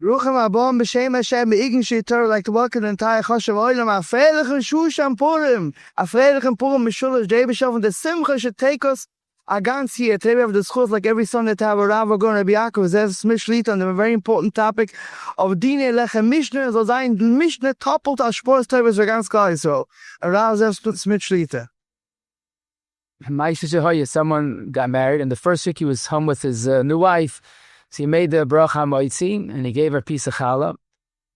Ruchem Abom B'Shem Hashem Be'igin Sheitor, like to welcome the entire Chosh of Oilam, a Freilichen Shusham Purim, a Freilichen Purim Mishulish Day B'Shof, and the Simcha should take us a ganz here. Today we have the schools like every Sunday to have a Rav Agon Rabbi Yakov, there's Mishlit on the very important topic of Dine Lechem Mishna, so sein Mishna toppelt als Spurs Tevis for ganz klar so. A Rav Zev Mishlit. Someone got married, and the first week he was home with his new wife. So he made the bracha hamotzi, and he gave her a piece of challah,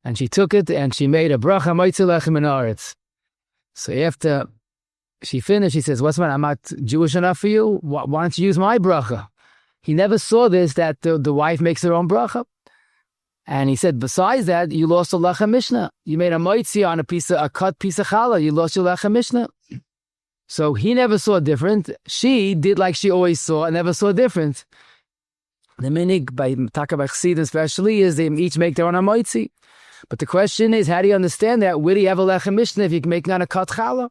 and she took it, and she made a bracha hamotzi lechem minaretz. So after she finished, he says, "What's my? I'm not Jewish enough for you. Why don't you use my bracha?" He never saw this, that the wife makes her own bracha. And he said, besides that, you lost a Lechem Mishna. You made a motzi on a cut piece of challah. You lost your Lechem Mishna. So he never saw different. She did like she always saw and never saw different. The minig by Takabach Chassid especially is they each make their own hamotzi. But the question is, how do you understand that? Where do you have a Lechem Mishna if you can make not a cut challah?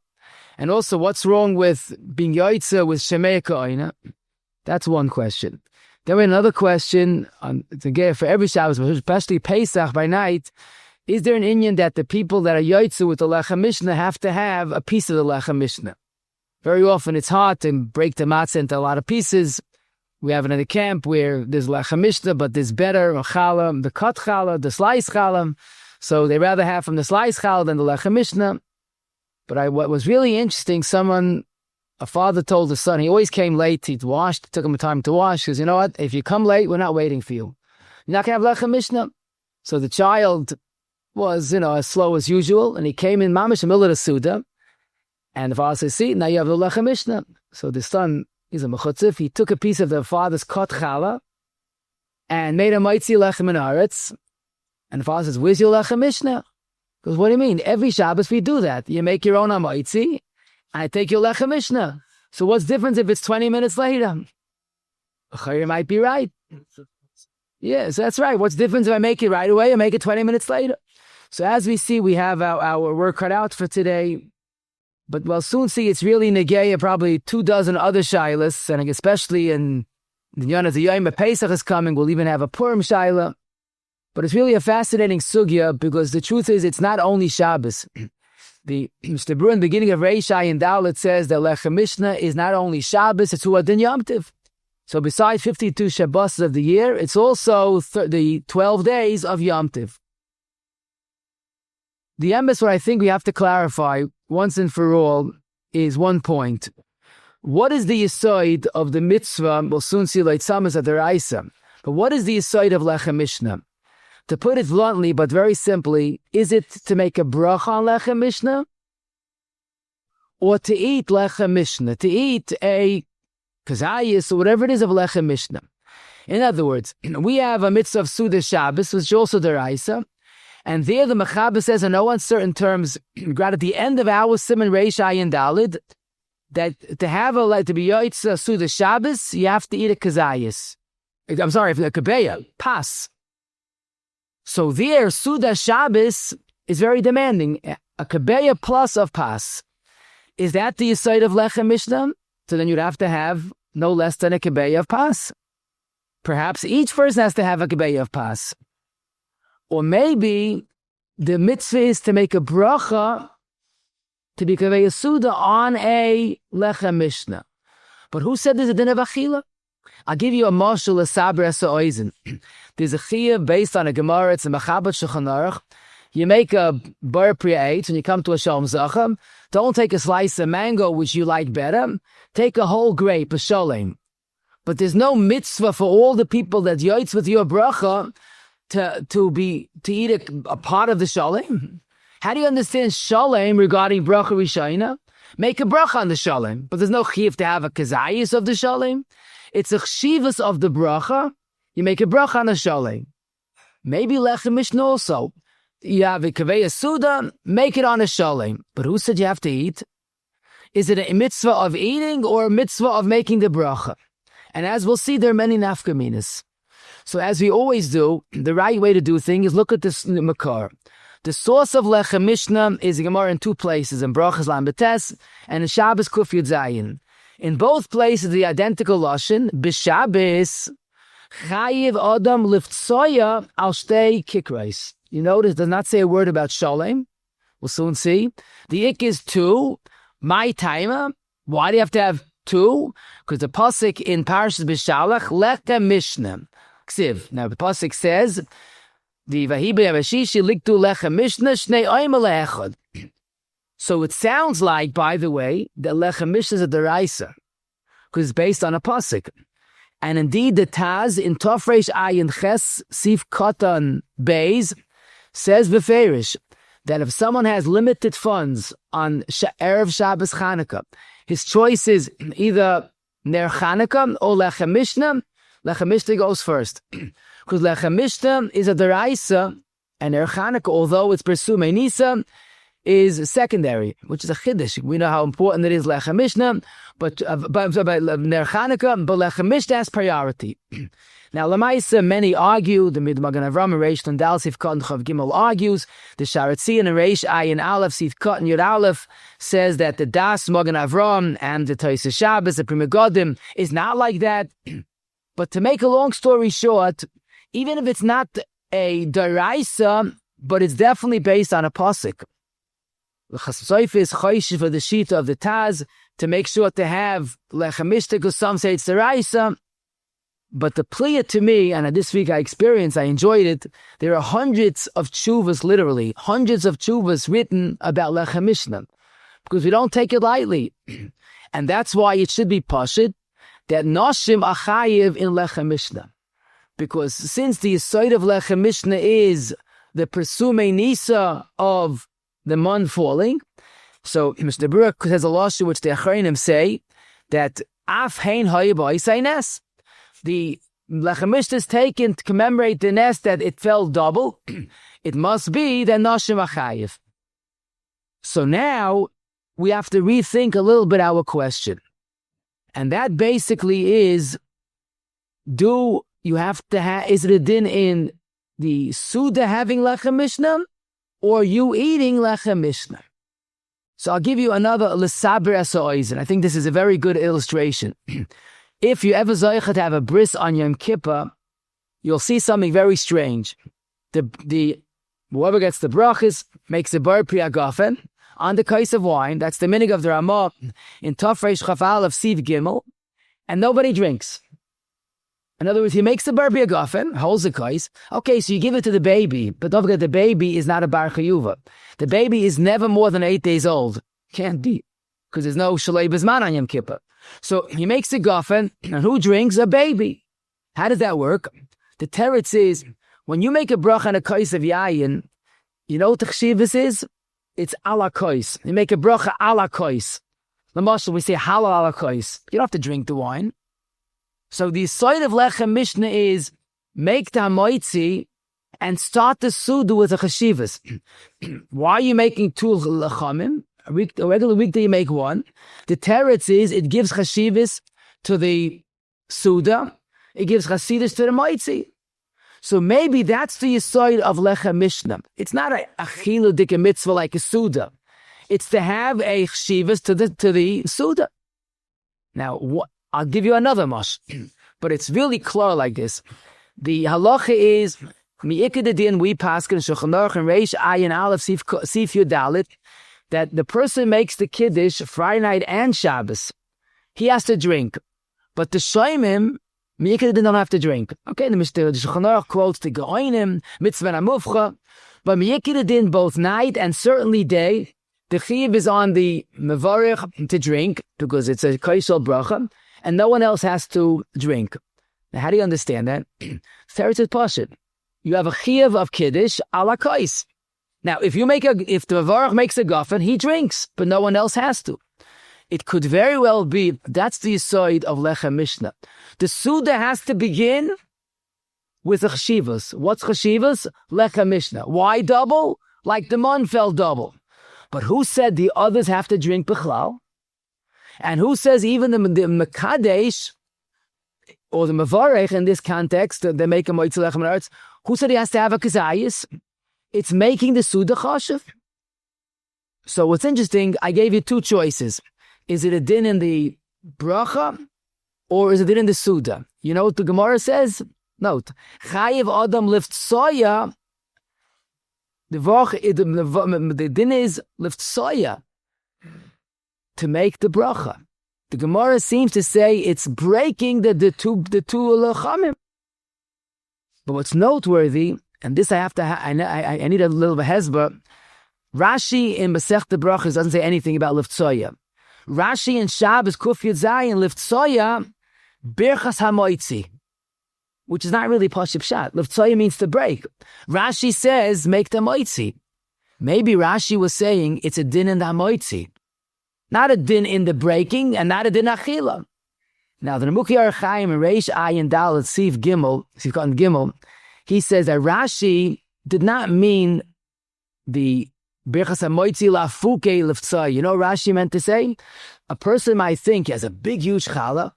And also, what's wrong with being yotzei with shemei ka'ina? That's one question. Then we have another question to get for every Shabbos, especially Pesach by night. Is there an inyan that the people that are yotzei with the Lechem Mishna have to have a piece of the Lechem Mishna? Very often it's hard to break the matzah into a lot of pieces. We have it in the camp where there's Lechem Mishna, but there's better challah, the cut challah, the slice challah. So they rather have from the slice challah than the Lechem Mishna. But what was really interesting, a father told his son, he always came late, he washed, took him time to wash, because you know what, if you come late, we're not waiting for you. You're not going to have Lechem Mishna. So the child was, as slow as usual, and he came in mamish in the middle of the Suda, and the father says, see, now you have the Lechem Mishna. So the son, he's a mechutzif, he took a piece of the father's cut challah, and made a matzoh lechem in haaretz, and the father says, where's your Lechem Mishna? Because what do you mean? Every Shabbos we do that. You make your own hamotzi, and I take your Lechem Mishna. So what's the difference if it's 20 minutes later? You might be right. Yes, that's right. What's the difference if I make it right away or make it 20 minutes later? So as we see, we have our work cut out for today. But we'll soon see it's really negeya, probably 24 other challos, and especially in the Yonah, the Yom Pesach is coming, we'll even have a Purim challah. But it's really a fascinating sugya, because the truth is it's not only Shabbos. The Mr. Brewer in the beginning of Reishai and Dalet says that Lechem Mishna is not only Shabbos, it's Uadin Yom Tiv. So besides 52 Shabbos of the year, it's also the 12 days of Yom Tiv. The emes, what I think we have to clarify once and for all is one point. What is the yotzei of the mitzvah? We'll soon see like some is at the Raisa. But what is the yotzei of Lechem Mishna? To put it bluntly, but very simply, is it to make a bracha on Lechem Mishna? Or to eat Lechem Mishna? To eat a kazayis or whatever it is of Lechem Mishna? In other words, we have a mitzvah of Suda Shabbos, which is also the Raisa. And there the Mechaber says in no uncertain terms, right at the end of our Siman Reishai and Dalid, that to have to be yotzei Suda Shabbos, you have to eat a kazayis. I'm sorry, a kabeya, pas. So there, Suda Shabbos is very demanding. A kabeya plus of pas. Is that the yotzei of Lechem Mishna? So then you'd have to have no less than a kabeya of pas. Perhaps each person has to have a kabeya of pas. Or maybe the mitzvah is to make a bracha to be kabeya Suda on a Lechem Mishna. But who said there's a din of achila? I'll give you a mashal, a saber esa oizen. There's a chiyah based on a Gemara, it's a Mechabat Shulchan Aruch. You make a bar priya 8 when you come to a Shalom Zachem. Don't take a slice of mango, which you like better. Take a whole grape, a sholem. But there's no mitzvah for all the people that yotzei with your bracha to eat a part of the sholem. How do you understand sholem regarding bracha rishayna? Make a bracha on the sholem, but there's no chiyuv to have a kazayis of the sholem. It's a chshivas of the bracha. You make a bracha on the sholem. Maybe Lechem Mishna also. You have a kaveya Suda, make it on a sholem. But who said you have to eat? Is it a mitzvah of eating or a mitzvah of making the bracha? And as we'll see, there are many nafkaminas. So as we always do, the right way to do things is look at this makar. The source of Lechem Mishna is a Gemara in two places, in Brachas Lam Betes and in Shabbos Kuf Yud Zayin. In both places, the identical lashon, b'Shabbos, Chayiv Adam liftsoya al shtei kikrais. You notice it does not say a word about shalem. We'll soon see. The ik is 2. My timer. Why do you have to have 2? Because the pasuk in Parashas B'Shalach, Lechem Mishna. Ksiv. Now the pasuk says, the Vahibi Avashishi liktu Lechem Mishna shnei oimel le'echad. So it sounds like, by the way, that Lechem Mishna is a deraisa, because it's based on a pasuk. And indeed, the Taz in Tofresh Ayin Ches Sif Katan Beis says v'ferish that if someone has limited funds on Erev Shabbos Chanukah, his choice is either Ner Chanukah or Lechem Mishna. Lechem Mishna goes first. Because Lechem Mishna is a deraisa, and Ner Chanukah, although it's Bersumei Nisa, is secondary, which is a chiddush. We know how important it is Lechem Mishna, but Ner Chanukah, but Lechem Mishna has priority. Now, Lamaisa, many argue, the Magen Avram and Reish Tandal Sif Kot and Chav Gimel argues, the Sharatzi and Reish Ayin Aleph Sif Kot and Yud Aleph says that the Das Magen Avram and the Tosefos Shabbos, the Pri Megadim, is not like that. But to make a long story short, even if it's not a deraisa, but it's definitely based on a pasuk. The Chassoif is choishiv for the shita of the Taz to make sure to have Lechem Mishna, because some say it's deraisa. But the pliya to me, and this week I experienced, I enjoyed it, there are hundreds of tshuvas, literally, hundreds of tshuvas written about Lechem Mishna, because we don't take it lightly. And that's why it should be pashut, that noshim achayiv in Lechem Mishna. Because since the yisoid of Lechem Mishna is the Persumei Nisa of the month falling, so Mr. Baruch has a lashon which the Achronim say, that af hein hayib nes. The Lechem Mishna is taken to commemorate the nest that it fell double. It must be the Noshim Achayev. So now we have to rethink a little bit our question. And that basically is, do you have to have, is it a din in the Suda having Lechem Mishna, or you eating Lechem Mishna? So I'll give you another L'saber Esoizen. I think this is a very good illustration. If you ever zoicha to have a bris on Yom Kippur, you'll see something very strange. The whoever gets the brachas makes a bar pri agafen on the kais of wine. That's the minig of the Ramah in Tafresh Chafal of Siv Gimel, and nobody drinks. In other words, he makes the bar pri agafen, holds the kais. Okay, so you give it to the baby, but don't forget the baby is not a bar chayuva. The baby is never more than 8 days old. Can't be, because there's no shalei bezman on Yom Kippur. So he makes a gafen, and who drinks? A baby. How does that work? The teretz is, when you make a bracha on a kais of yayin, you know what the chshivas is? It's ala kais. You make a bracha ala kais. L'mashal, we say halal ala kais. You don't have to drink the wine. So the side of Lechem Mishna is, make the hamotzi and start the suda with the chshivas. Why are you making 2 lechamim? A regular weekday you make 1. The teretz is, it gives chashivas to the suda, it gives chasidus to the moitzi. So maybe that's the yisoid of Lechem Mishna. It's not a chilu dika mitzvah like a suda. It's to have a chashivas to the suda. Now, I'll give you another mash, but it's really clear like this. The halacha is, mi'ikad din we paskin shulchan aruch and reish ayin aleph sif yudalit, that the person makes the Kiddush Friday night and Shabbos. He has to drink. But the Shoimim, Miyikad don't have to drink. Okay, the Shulchan Aruch quotes the Geoinim, mitzvah amuvcha, but Miyikad both night and certainly day, the Chiv is on the Mevarech to drink, because it's a Kaishal bracha, and no one else has to drink. Now, how do you understand that? Teretz is Pashut. You have a Chiv of Kiddush ala Kais. Now, if the Mevarech makes a gafen, he drinks, but no one else has to. It could very well be, that's the yisoid of Lechem Mishna. The Suda has to begin with the chshivas. What's chshivas? Lechem Mishna. Why double? Like the mon fell double. But who said the others have to drink bichlal? And who says even the Mekadesh, or the Mevarech in this context, they make a moitzi lechem menaretz, who said he has to have a kazayis? It's making the Suda chashiv. So what's interesting, I gave you 2 choices. Is it a din in the bracha, or is it a din in the Suda? You know what the Gemara says? Note, chayiv adam liftsoya. The din is liftsoya, to make the bracha. The Gemara seems to say it's breaking the two lechamim. But what's noteworthy, and this I need a little bit of hezbollah. Rashi in Masechta Brachos doesn't say anything about liftsoya. Rashi in Shabbos Kuf Yud Zayin liftsoya birchas hamotzi, which is not really pashut pshat. Liftsoya means to break. Rashi says make the hamotzi. Maybe Rashi was saying it's a din in the hamotzi, not a din in the breaking, and not a din achila. Now the Nemuki Archaim and Reish Ayin Dalet Siv Gimel, he says that Rashi did not mean the birchas hamotzi lafuke liftsoya. You know what Rashi meant to say? A person might think he has a big, huge challah,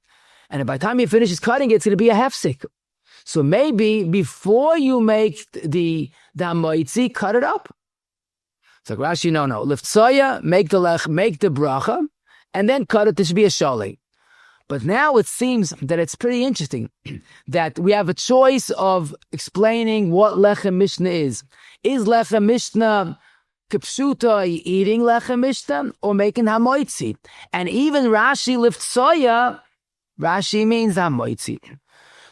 and by the time he finishes cutting it, it's going to be a hefsek. So maybe before you make the hamotzi, cut it up. So Rashi, no. Liftsoya, make the bracha, and then cut it. This should be a shallah. But now it seems that it's pretty interesting that we have a choice of explaining what Lechem Mishna is. Is Lechem Mishna kipshuta, eating Lechem Mishna, or making hamotzi? And even Rashi liftsoya, Rashi means hamotzi.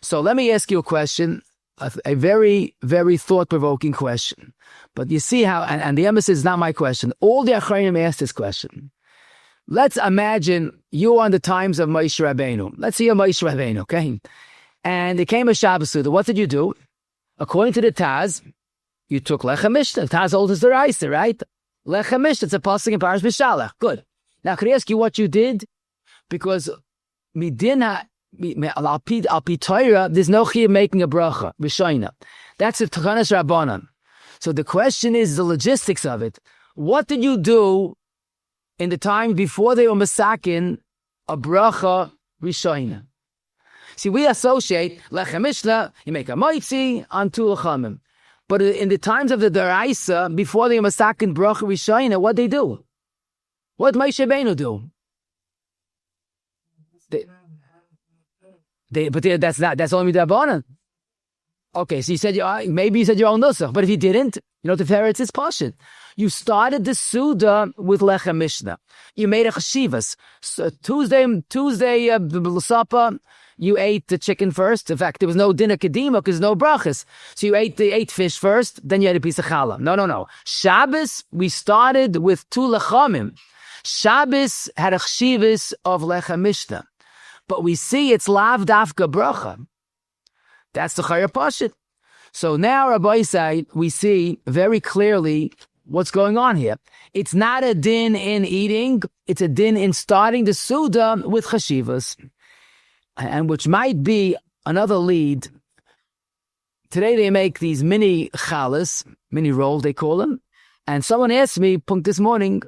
So let me ask you a question, a very, very thought-provoking question. But you see how, and the emphasis is not my question. All the Achrayim asked this question. Let's imagine you on the times of Moshe Rabbeinu. Let's see a Moshe Rabbeinu, okay? And it came a Shabbos Suda. What did you do? According to the Taz, you took Lechem Mishna. Taz holds us the Raisa, right? Lechem Mishna, it's a pasuk in Parash B'Shalach. Good. Now, can I ask you what you did? Because Midina, Al Pi Torah, there's no chiyuv making a bracha, Rishayna. That's a Takanas Rabbanan. So the question is the logistics of it. What did you do in the time before they were masakin a bracha Rishayna? See, we associate Lechem Mishna, you make a hamotzi on two lechamim. But in the times of the Daraisa, before they were masakin bracha Rishayna, what they do? What did Moshe Rabbeinu do? That's only Rabbanan. Okay, so you said maybe you said your own nusach, but if you didn't, the Teretz is pashut. You started the Suda with Lechem Mishna. You made a cheshivas. So Tuesday Supper, you ate the chicken first. In fact, there was no dinner kedima because no brachas. So you ate fish first, then you had a piece of challah. No. Shabbos, we started with two lechamim. Shabbos had a cheshivas of Lechem Mishna. But we see it's lav dafka bracha. That's the chayar pashut. So now, Rabbi Yisai, we see very clearly what's going on here. It's not a din in eating, it's a din in starting the Suda with chashivas. And which might be another lead. Today they make these mini challos, mini rolls they call them. And someone asked me, this morning,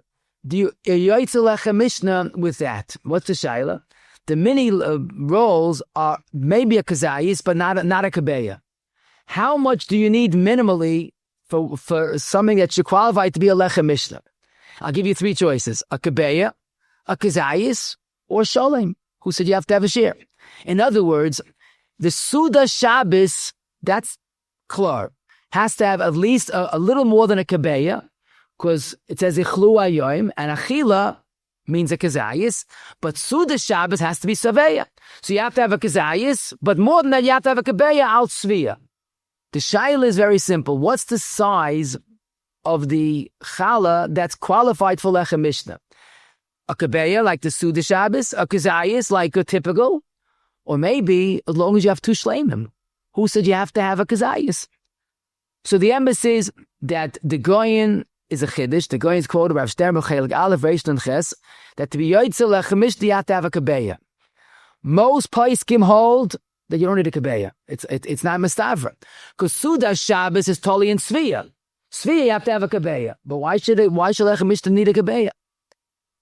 do you yotzei Lechem Mishna with that? What's the shayla? The mini rolls are maybe a kazayis, but not a kabeya. How much do you need minimally for something that should qualify to be a Lechem Mishna? I'll give you three choices: a kabeya, a kazayis, or sholem. Who said you have to have a share? In other words, the Suda Shabbos, that's klar, has to have at least a little more than a kabeya, because it says ichlu ayoim, and achila means a kazayis, but Suda Shabbos has to be saveya. So you have to have a kazayis, but more than that, you have to have a kabeya al svia. The shayla is very simple. What's the size of the challah that's qualified for Lechem Mishna? A kabeya like the Suda Shabbos, a kazayis like a typical, or maybe as long as you have two shleimim. Who said you have to have a kazayis? So the emphasis is that the goyin is a chiddush. The goyin is quoted by Rav Stern B'Chelik Aleph Reish Nun Ches that to be yotzei Lechem Mishna you have to have a kabeya. Most poskim hold that you don't need a kabeya. It's not mistavra. Because Suda Shabbos is totally in Svia. Svia, you have to have a kabeya. But why should Lechem Mishna need a kabeya?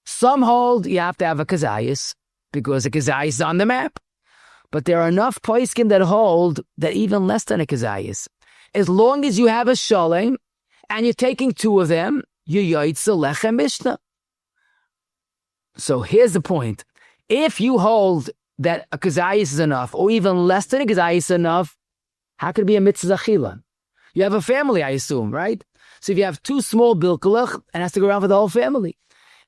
Some hold you have to have a kazayis because a kazayis is on the map. But there are enough poskim that hold that even less than a kazayis. As long as you have a sholem and you're taking two of them, you yotzei Lechem Mishna. So here's the point. If you hold that a kazayis is enough, or even less than a kazayis is enough, How could it be a mitzvah achila? You have a family, I assume, right? So if you have 2 small bilkelach, and it has to go around for the whole family.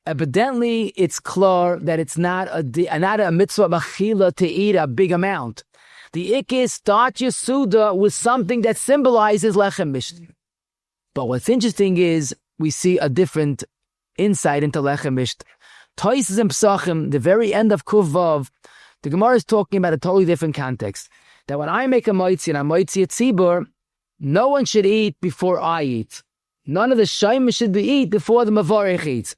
Evidently, it's clear that it's not a mitzvah achila to eat a big amount. The ikis start your suda with something that symbolizes Lechem Mishna. But what's interesting is we see a different insight into Lechem Mishna. Toises and Psachim, the very end of Kuv Vav, the Gemara is talking about a totally different context. That when I make a mitzi and a mitzi at Tzibur, no one should eat before I eat. None of the Shaim should be eat before the Mavarech eats.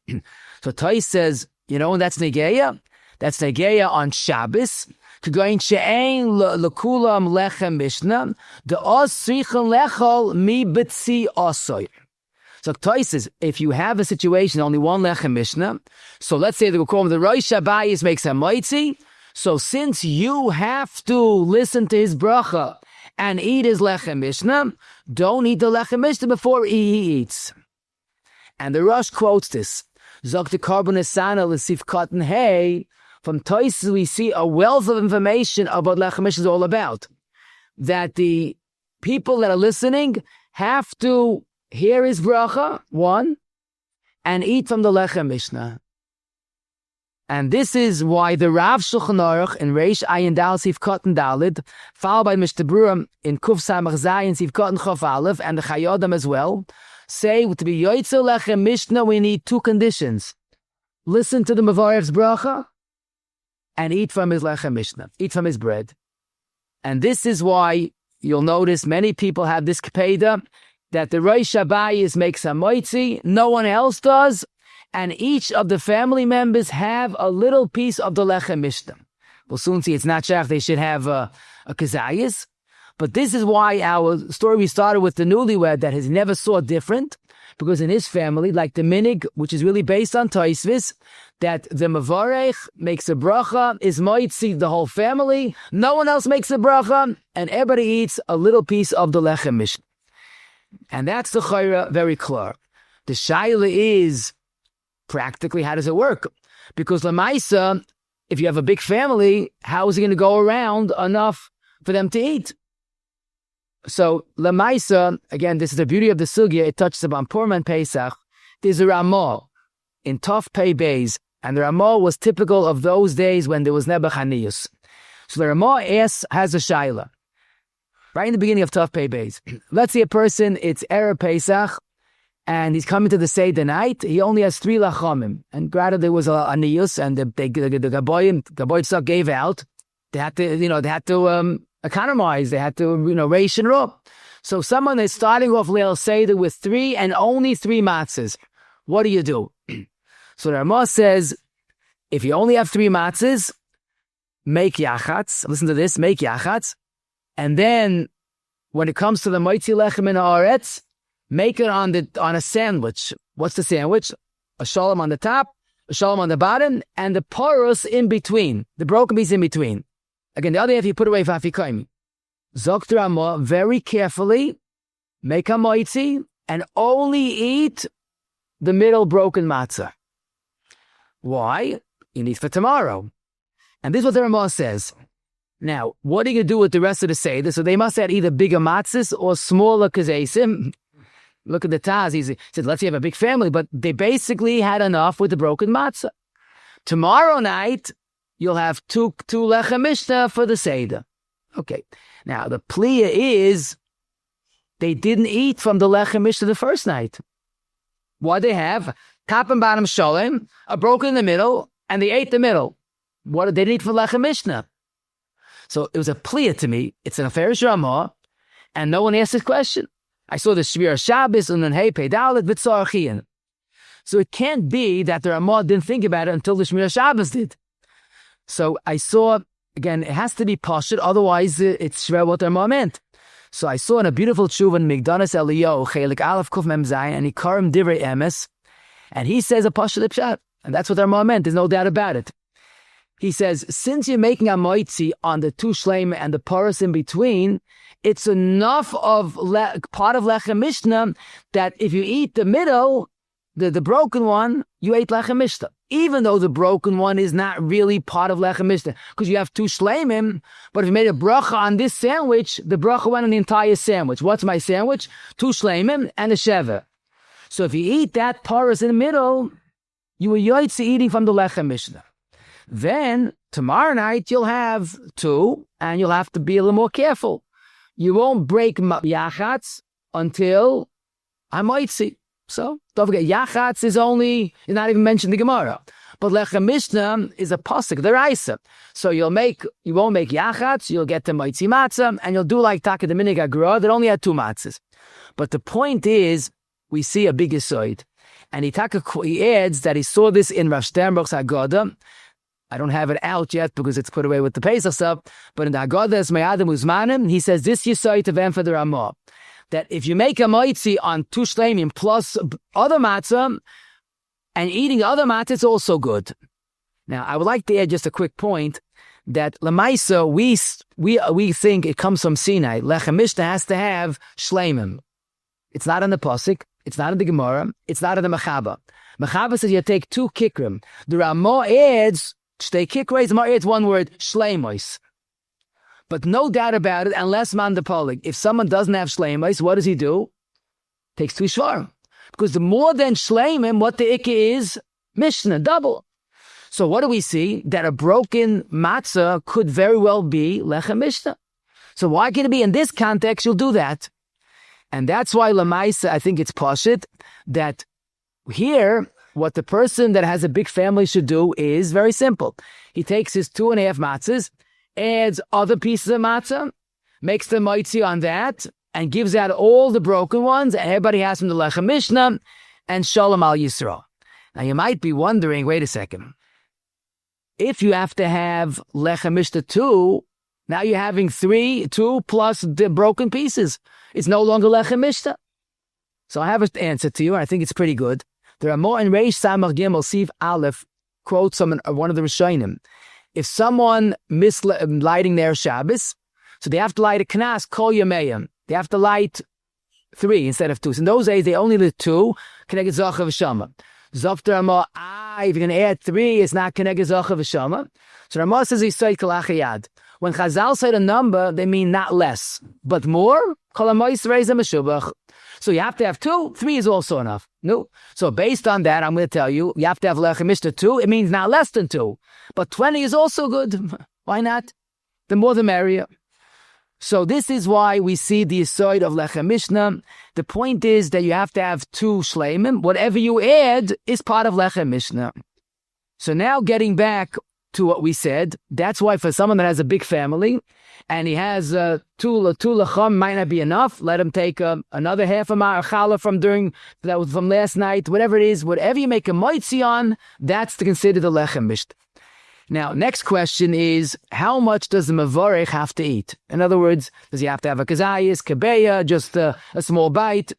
So Tais says, that's Negeya. That's Negeya on Shabbos. K'goyin she'ein l'kulam Lechem Mishna, the os srichen lechol mi b'tzi osoy. So Tais says, if you have a situation, only one Lechem Mishna, so let's say the Rosh Hashanah makes a mitzi, so since you have to listen to his bracha and eat his Lechem Mishna, don't eat the Lechem Mishna before he eats. And the Rosh quotes this. Zok the carbon esana l'sif cotton hay. From Toys we see a wealth of information about Lechem Mishna is all about. That the people that are listening have to hear his bracha, one, and eat from the Lechem Mishna. And this is why the Rav Shulchan Aruch in Reish Ayin Dal Sif Cotton Dalid, followed by Mishnah Berurah in Kuf Samach Zayin Sif Cotton Chof Aleph, and the Chayodim as well, say to be yotzei Lechem Mishna we need 2 conditions. Listen to the Mavarech's bracha, and eat from his Lechem Mishna, eat from his bread. And this is why you'll notice many people have this kpeda, that the Rosh Hashanah makes a mitzi, no one else does, and each of the family members have a little piece of the Lechem Mishna. We'll soon see it's not shach, they should have a kazayas. But this is why our story we started with the newlywed that has never saw different, because in his family, like the minig, which is really based on Toisvis, that the Mavarech makes a bracha, is moitzi the whole family, no one else makes a bracha, and everybody eats a little piece of the Lechem Mishna. And that's the chayra very clear. The shaila is, practically, how does it work? Because Lamaisa, if you have a big family, how is it going to go around enough for them to eat? So, Lamaisa, again, this is the beauty of the sugya, it touches upon Purim and Pesach. There's a Ramah in Tov Pei Beis, and the Ramah was typical of those days when there was Nebuchadnezzar. So the Ramah has a shaila. Right in the beginning of Tov Pei Beis. Let's say a person, it's Erev Pesach, and he's coming to the Seder night, he only has 3 lachamim. And granted, there was a niyus, and the Gaboy gave out. They had to economize, they had to, ration up. So someone is starting off Leil Seder with 3 and only 3 matzahs. What do you do? So the Ramah says, if you only have 3 matzahs, make yachatz. Listen to this, make yachatz. And then, when it comes to the moitzi lechem in haaretz, make it on a sandwich. What's the sandwich? A shalom on the top, a shalom on the bottom, and the porous in between, the broken piece in between. Again, the other half you put away for afikoyim. Zok the Ramah, very carefully, make a moitzi, and only eat the middle broken matzah. Why? You need for tomorrow. And this is what the Ramah says. Now, what are you going to do with the rest of the Seder? So they must have either bigger matzahs or smaller kazesim. Look at the Taz. He said, let's say you have a big family, but they basically had enough with the broken matzah. Tomorrow night, you'll have two Lechem Mishna for the Seder. Okay. Now, the pliya is they didn't eat from the Lechem Mishna the first night. What they have? Top and bottom sholem, a broken in the middle, and they ate the middle. What did they eat for Lechem Mishna? So it was a pliya to me. It's an affair Ramah, and no one asked this question. I saw the Shmir Shabbos and then Hey Peidalet Vitzarchian. So it can't be that the Ramah didn't think about it until the Shmir Shabbos did. So I saw, again, it has to be pashut, otherwise it's shver what the Ramah meant. So I saw in a beautiful tshuva in Migdanis Eliyahu, Chelik Aleph Kuf Mem Zayin, and he karim divrei emes, and he says a pashut pshat, and that's what the Ramah meant. There's no doubt about it. He says, since you're making a moitzi on the 2 shleim and the porous in between, it's enough of part of Lechem Mishna that if you eat the middle, the broken one, you ate Lechem Mishna. even though the broken one is not really part of Lechem Mishna, because you have two shleimim, but if you made a bracha on this sandwich, the bracha went on the entire sandwich. What's my sandwich? Two shleimim and a sheva. So if you eat that paras in the middle, you were yotzei eating from the Lechem Mishna. Then, tomorrow night, you'll have two, and you'll have to be a little more careful. You won't break yachatz until hamotzi. So, don't forget, yachatz is not even mentioned in the Gemara. But Lechem Mishna is a pasuk, the raisa. So you won't make yachatz, you'll get the mitzi matzah, and you'll do like taka the minig agra that only had two matzahs. But the point is, we see a big yisoid. And he adds that he saw this in Rav Sternberg's Haggadah. I don't have it out yet because it's put away with the Pesach stuff. But in the Haggadah, it's Me'adim Uzmanim, he says this yisoid of Em for the Ramah. That if you make a mitzi on two shleimim plus other matzah, and eating the other matzah, it's also good. Now, I would like to add just a quick point that Lamaisa, we think it comes from Sinai. Lechem Mishna has to have shleimim. It's not in the pasuk. It's not in the Gemara. It's not in the Mechaba. Mechaba says you take two kikrim. The Ramah adds, shtei kikreis, Ramah adds one word, shleimois. But no doubt about it, unless man the polig, if someone doesn't have shleimois, what does he do? Takes two shvarim. Because the more than shleimim, what the ikka is, Mishnah, double. So what do we see? That a broken matzah could very well be Lechem Mishna. So why can it be in this context, you'll do that? And that's why Lamaisa, I think it's pashit, that here, what the person that has a big family should do is very simple. He takes his 2.5 matzahs, adds other pieces of matzah, makes the hamotzi on that, and gives out all the broken ones, and everybody has from the Lechem Mishna, and Shalom al Yisrael. Now you might be wondering, wait a second, if you have to have Lechem Mishna 2, now you're having 2 plus the broken pieces. It's no longer Lechem Mishna. So I have an answer to you, and I think it's pretty good. There are more in Reish Samach Gimel Siv Aleph, quotes one of the Rishonim. If someone lighting their Shabbos, so they have to light a knas, kol yameyim. They have to light 3 instead of 2. So in those days, they only lit 2, keneged zacha v'shama. Zofter Ramah, if you're going to add 3, it's not keneged zacha v'shama. So Ramah says he's soid kalachayad. When Chazal said a number, they mean not less, but more. So you have to have 2, 3 is also enough. No. So based on that, I'm going to tell you, you have to have Lechem Mishna 2. It means not less than 2. But 20 is also good. Why not? The more the merrier. So this is why we see the yisoid of Lechem Mishna. The point is that you have to have 2 shleimim. Whatever you add is part of Lechem Mishna. So now getting back to what we said, that's why for someone that has a big family and he has 2 lecham might not be enough. Let him take another half of my challah from last night, whatever it is, whatever you make a mitzi on, that's to consider the Lechem Mishna. Now, next question is, how much does the mevorech have to eat? In other words, does he have to have a kazayis, kebeya, just a small bite?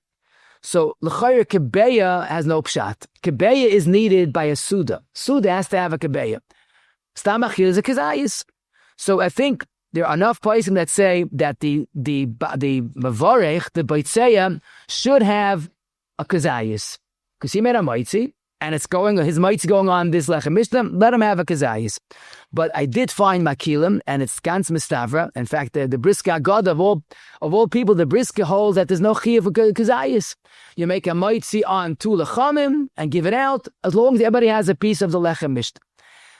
So, l'chayr kebeya has no pshat. Kebeya is needed by a suda. Suda has to have a kebeya. Stamach is a kazayis. So I think there are enough places that say that the mevorech, the boitzeya, should have a kazayis. Because he made a mitzi, and his mitzi going on this Lechem Mishna, let him have a kazayis. But I did find makilim, and it's ganz mistavra. In fact, the briska god of all people, the briska holds that there's no chiyuv for kazayis. You make a mitzi on 2 lechamim and give it out, as long as everybody has a piece of the Lechem Mishna.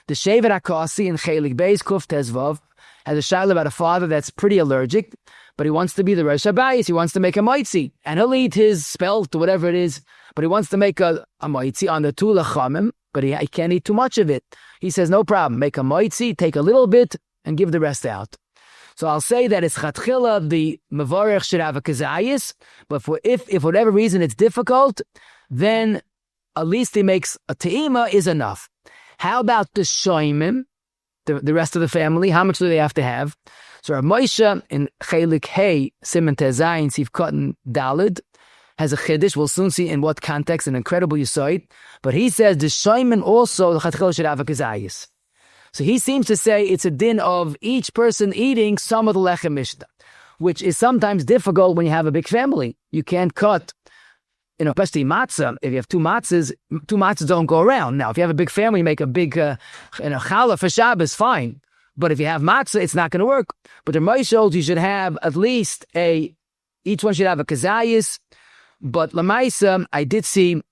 The Shevet HaKasi in Chelik Beis Kuf Tezvav has a shayla about a father that's pretty allergic, but he wants to be the Rosh Habayis. He wants to make a mitzi, and he'll eat his spelt or whatever it is, but he wants to make a mitzi on the 2 lechamim, but he can't eat too much of it. He says, no problem, make a mitzi, take a little bit, and give the rest out. So I'll say that it's chatchila, the mevorech should have a kazayis, but if for whatever reason it's difficult, then at least he makes a te'ima is enough. How about the shoymim, the rest of the family? How much do they have to have? So Rav Moshe in Chelik Hey, Siman Tezayin, Sif Cotton Dalid, has a chiddush. We'll soon see in what context, an incredible yisoid. But he says the shoymim also, the chatchil should have a kazayis. So he seems to say it's a din of each person eating some of the Lechem Mishna, which is sometimes difficult when you have a big family. You can't cut especially matzah, if you have two matzahs don't go around. Now, if you have a big family, you make a big challah for Shabbos, fine. But if you have matzah, it's not going to work. But the Moshe holds you should have at least each one should have a kazayis. But Lamaisa, I did see,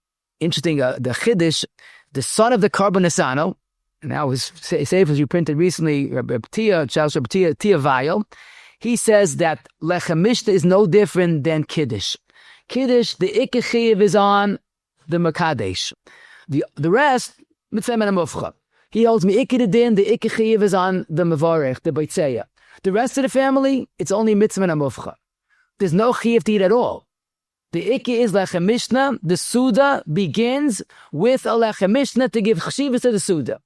interesting, the Chiddush, the son of the Karban Nisano, now his sefer you printed recently, challos Tia Vayel, he says that Lechem Mishna is no different than Kiddush. Kiddush, the Ikkechiv is on the Makadesh. The rest, mitzvah and mufcha. He holds me Ikkedin, the Ikkechiv is on the Mevarech, the Beitzeiah. The rest of the family, it's only mitzvah and mufcha. There's no chiv to eat at all. The Ikke is Lechem Mishna. The Suda begins with a Lechem Mishna to give chshivas to the Suda.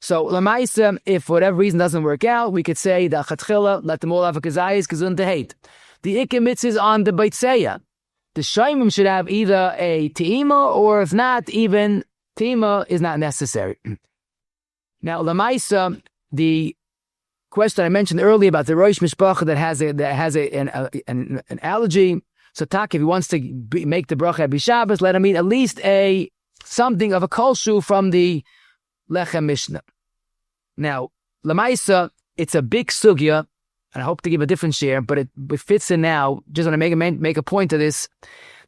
So, Lamaisa, if for whatever reason doesn't work out, we could say the Chatchila, let them all have a kazayis, kazun to hate. The Ikke mitzvah is on the Beitzeiah. The Shaimim should have either a Te'ima, or if not, even Te'ima is not necessary. Now, Lamaisa, the question I mentioned earlier about the Rosh Mishpacha that has an allergy. So Tak, if he wants to make the bracha every Shabbos, let him eat at least something of a kolshu from the Lechem Mishna. Now, Lamaisa, it's a big sugya, and I hope to give a different share, but it fits in now. Just want to make a point of this.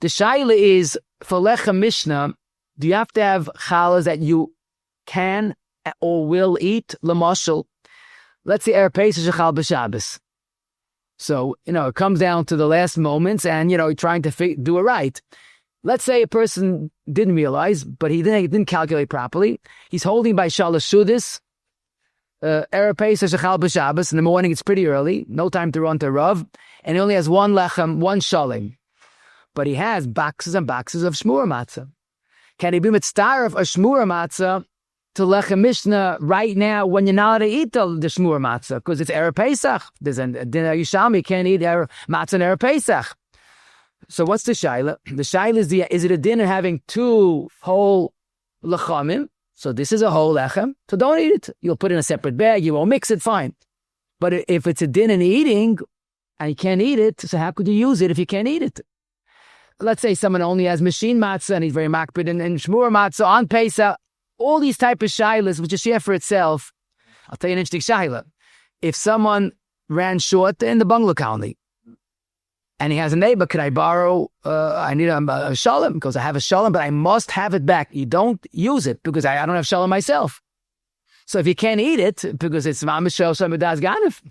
The shaila is, for Lechem Mishna, do you have to have challah that you can or will eat? Lamashal, let's say Erev Pesach shechal b'Shabbos. So, it comes down to the last moments and, trying to do it right. Let's say a person didn't realize, but he didn't calculate properly. He's holding by shalosh sudis, Erev Pesach shechal b'Shabbos. In the morning, it's pretty early. No time to run to Rav. And he only has one lechem, one shalim. But he has boxes and boxes of shmur matzah. Can he be mitzvah of a shmur matzah to Lechem Mishna right now when you're not allowed to eat the shmur matzah? Because it's Erev Pesach. There's a dinner Yishalmi, can't eat matzah and Erev Pesach. So what's the shaila? The shaila is it a dinner having two whole lechamim? So this is a whole lechem, so don't eat it. You'll put it in a separate bag, you won't mix it, fine. But if it's a din and eating, and you can't eat it, so how could you use it if you can't eat it? Let's say someone only has machine matzah, and he's very makbid, and shmur matzah on Pesach, all these type of shailas, which is share for itself. I'll tell you an interesting shaila. If someone ran short in the bungalow colony, and he has a neighbor, could I borrow, I need a shalom, because I have a shalom, but I must have it back. You don't use it, because I don't have shalom myself. So if you can't eat it, because it's ma'amishel shamidas ganef.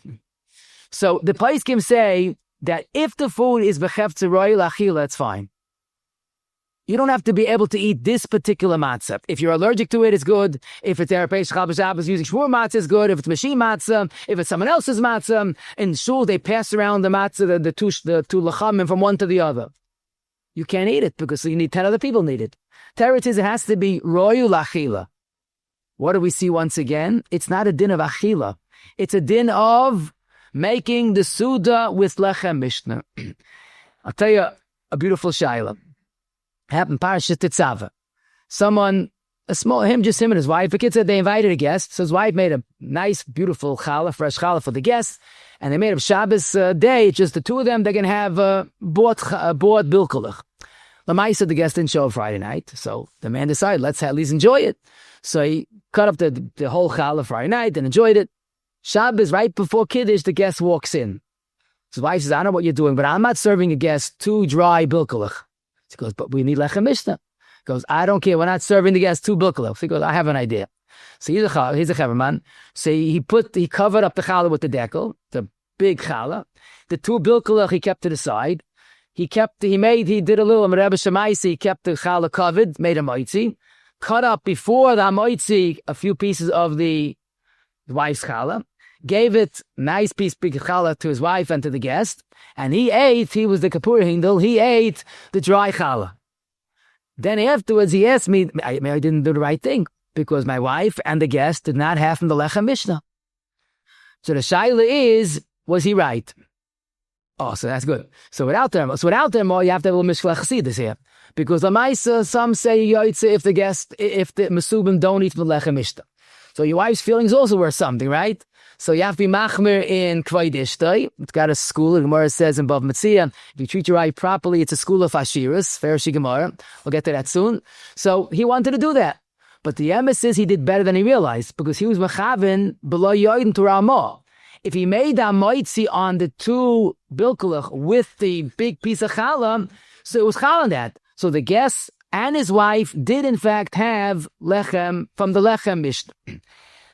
So the place can say that if the food is b'cheftzei ro'il achila, it's fine. You don't have to be able to eat this particular matzah. If you're allergic to it, it's good. If it's Erev Pesach Chal B'Shabbos using shmur matzah, it's good. If it's machine matzah, if it's someone else's matzah, in shul they pass around the matzah, the two lechamim from one to the other. You can't eat it because you need 10 other people need it. Teretz is it has to be royu l'achila. What do we see once again? It's not a din of achila. It's a din of making the suda with Lechem Mishna. I'll tell you a beautiful shaila. Happened Parashat Tetzaveh. Someone, just him and his wife. The kid said they invited a guest, so his wife made a nice, beautiful challah, fresh challah for the guests, and they made a Shabbos day. Just the two of them. They're gonna have bought bilkulach. Lamai said the guest didn't show up Friday night, so the man decided let's at least enjoy it. So he cut up the whole challah Friday night and enjoyed it. Shabbos right before Kiddush, the guest walks in. His wife says, "I don't know what you're doing, but I'm not serving a guest two dry bilkulach." He goes, "But we need Lechem Mishna." He goes, "I don't care. We're not serving the guests two bilkulach." He goes, "I have an idea." So he's a chaverman. So he covered up the challah with the decal, the big challah. The two bilkulach he kept to the side. He did a little Rebbe Shemaisi. He kept the challah covered, made a hamotzi, cut up before the hamotzi a few pieces of the wife's challah, gave it nice piece big challah to his wife and to the guest, and he was the kapur hindel, he ate the dry challah. Then afterwards he asked me, I didn't do the right thing, because my wife and the guest did not have from the Lechem Mishna. So the shaila is, was he right? Oh, so that's good. So without them, you have to have a little mishklech chassidus here. Because Lamaisa, some say yotzei if the mesubim don't eat from the Lechem Mishna. So your wife's feelings also worth something, right? So you have to be machmir in kvod ishtay. It's got a school. The Gemara says in Bav Metzia, if you treat your eye properly, it's a school of ashiras. Farishi Gemara. We'll get to that soon. So he wanted to do that. But the emes is he did better than he realized because he was mechaven below yodim to Ramah. If he made the hamotzi on the two bilkulach with the big piece of challah, so it was challah on that. So the guest and his wife did in fact have lechem from the Lechem Mishna.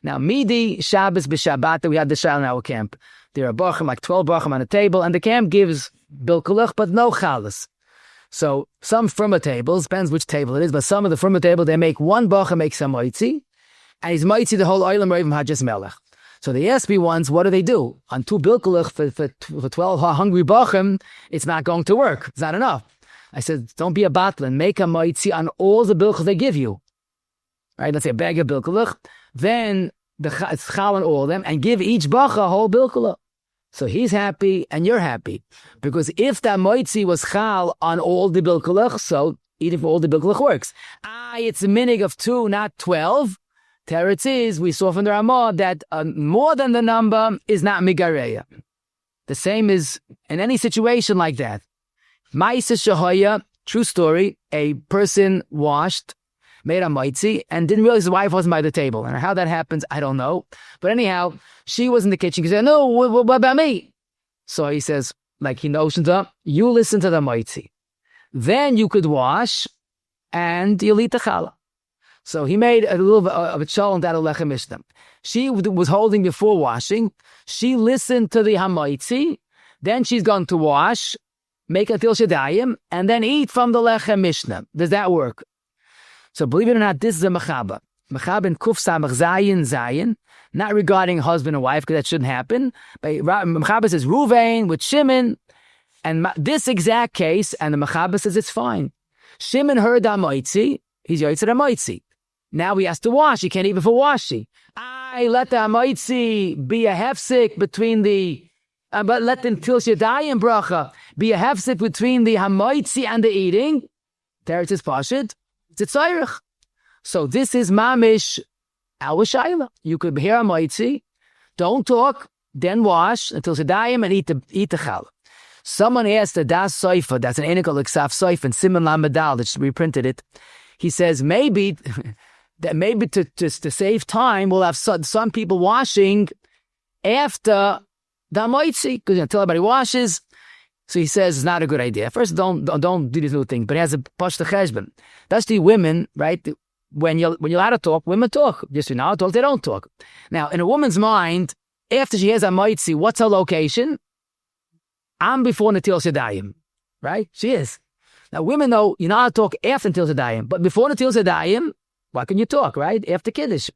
Now, Midi, Shabbos, B'Shabbat, we had the shul in our camp. There are brachim, like 12 brachim on the table, and the camp gives bilkulach, but no challos. So, some firma tables, depends which table it is, but some of the firma table, they make one bracha, makes a hamotzi, and he's mitzi the whole oilam roivim hajas melech. So the ESB ones, what do? On two bilkulach for 12 hungry brachim, it's not going to work. It's not enough. I said, don't be a batlin, make a mitzi on all the bilkulach they give you. Right, let's say a bag of bilkulach. Then it's chal on all of them, and give each bracha a whole bilkulach. So he's happy, and you're happy. Because if the hamotzi was chal on all the bilkulach, so eating for all the bilkulach works. It's a minig of 2, not 12. Teretz is, we saw from the Ramah that more than the number is not migareya. The same is in any situation like that. Ma'isa shahaya, true story, a person washed, made a hamotzi, and didn't realize his wife wasn't by the table. And how that happens, I don't know. But anyhow, she was in the kitchen. He said, no, what about me? So he says, like he notions up, you listen to the hamotzi. Then you could wash, and you'll eat the challah. So he made a little bit of a challah out of Lechem Mishna. She was holding before washing. She listened to the hamotzi. Then she's going to wash, make a til shadayim, and then eat from the Lechem Mishna. Does that work? So believe it or not, this is a mechaba. Mechaba in kuf samach zayin, not regarding husband and wife, because that shouldn't happen. But mechaba says Ruvain with Shimon, and this exact case, and the mechaba says it's fine. Shimon heard the hamotzi, he's yotzei hamotzi. Now he has to wash, he can't even for washi. I let the hamotzi be a hefsek between the, but let the til shadayim bracha be a hefsek between the hamotzi and the eating. Teretz is pashut. It's a tzairich. So this is mamish our shayla. You could hear a mitzi, don't talk, then wash until sedayim and eat the challah. Someone asked the das soifa, that's an enikal iksaf soifa, and Simon Lamadal, that reprinted it. He says maybe to save time, we'll have some people washing after the mitzi, because until everybody washes. So he says it's not a good idea. First, don't do this new thing. But he has a pashta cheshbon. That's the women, right? When you're allowed to talk, women talk. Just you're not allowed to talk, they don't talk. Now, in a woman's mind, after she has a mitzi, what's her location? I'm before Natil Sedayim, right? She is. Now, women know you're not allowed to talk after Natil Sedayim, but before Natil Sedayim, why can you talk, right? After Kiddush.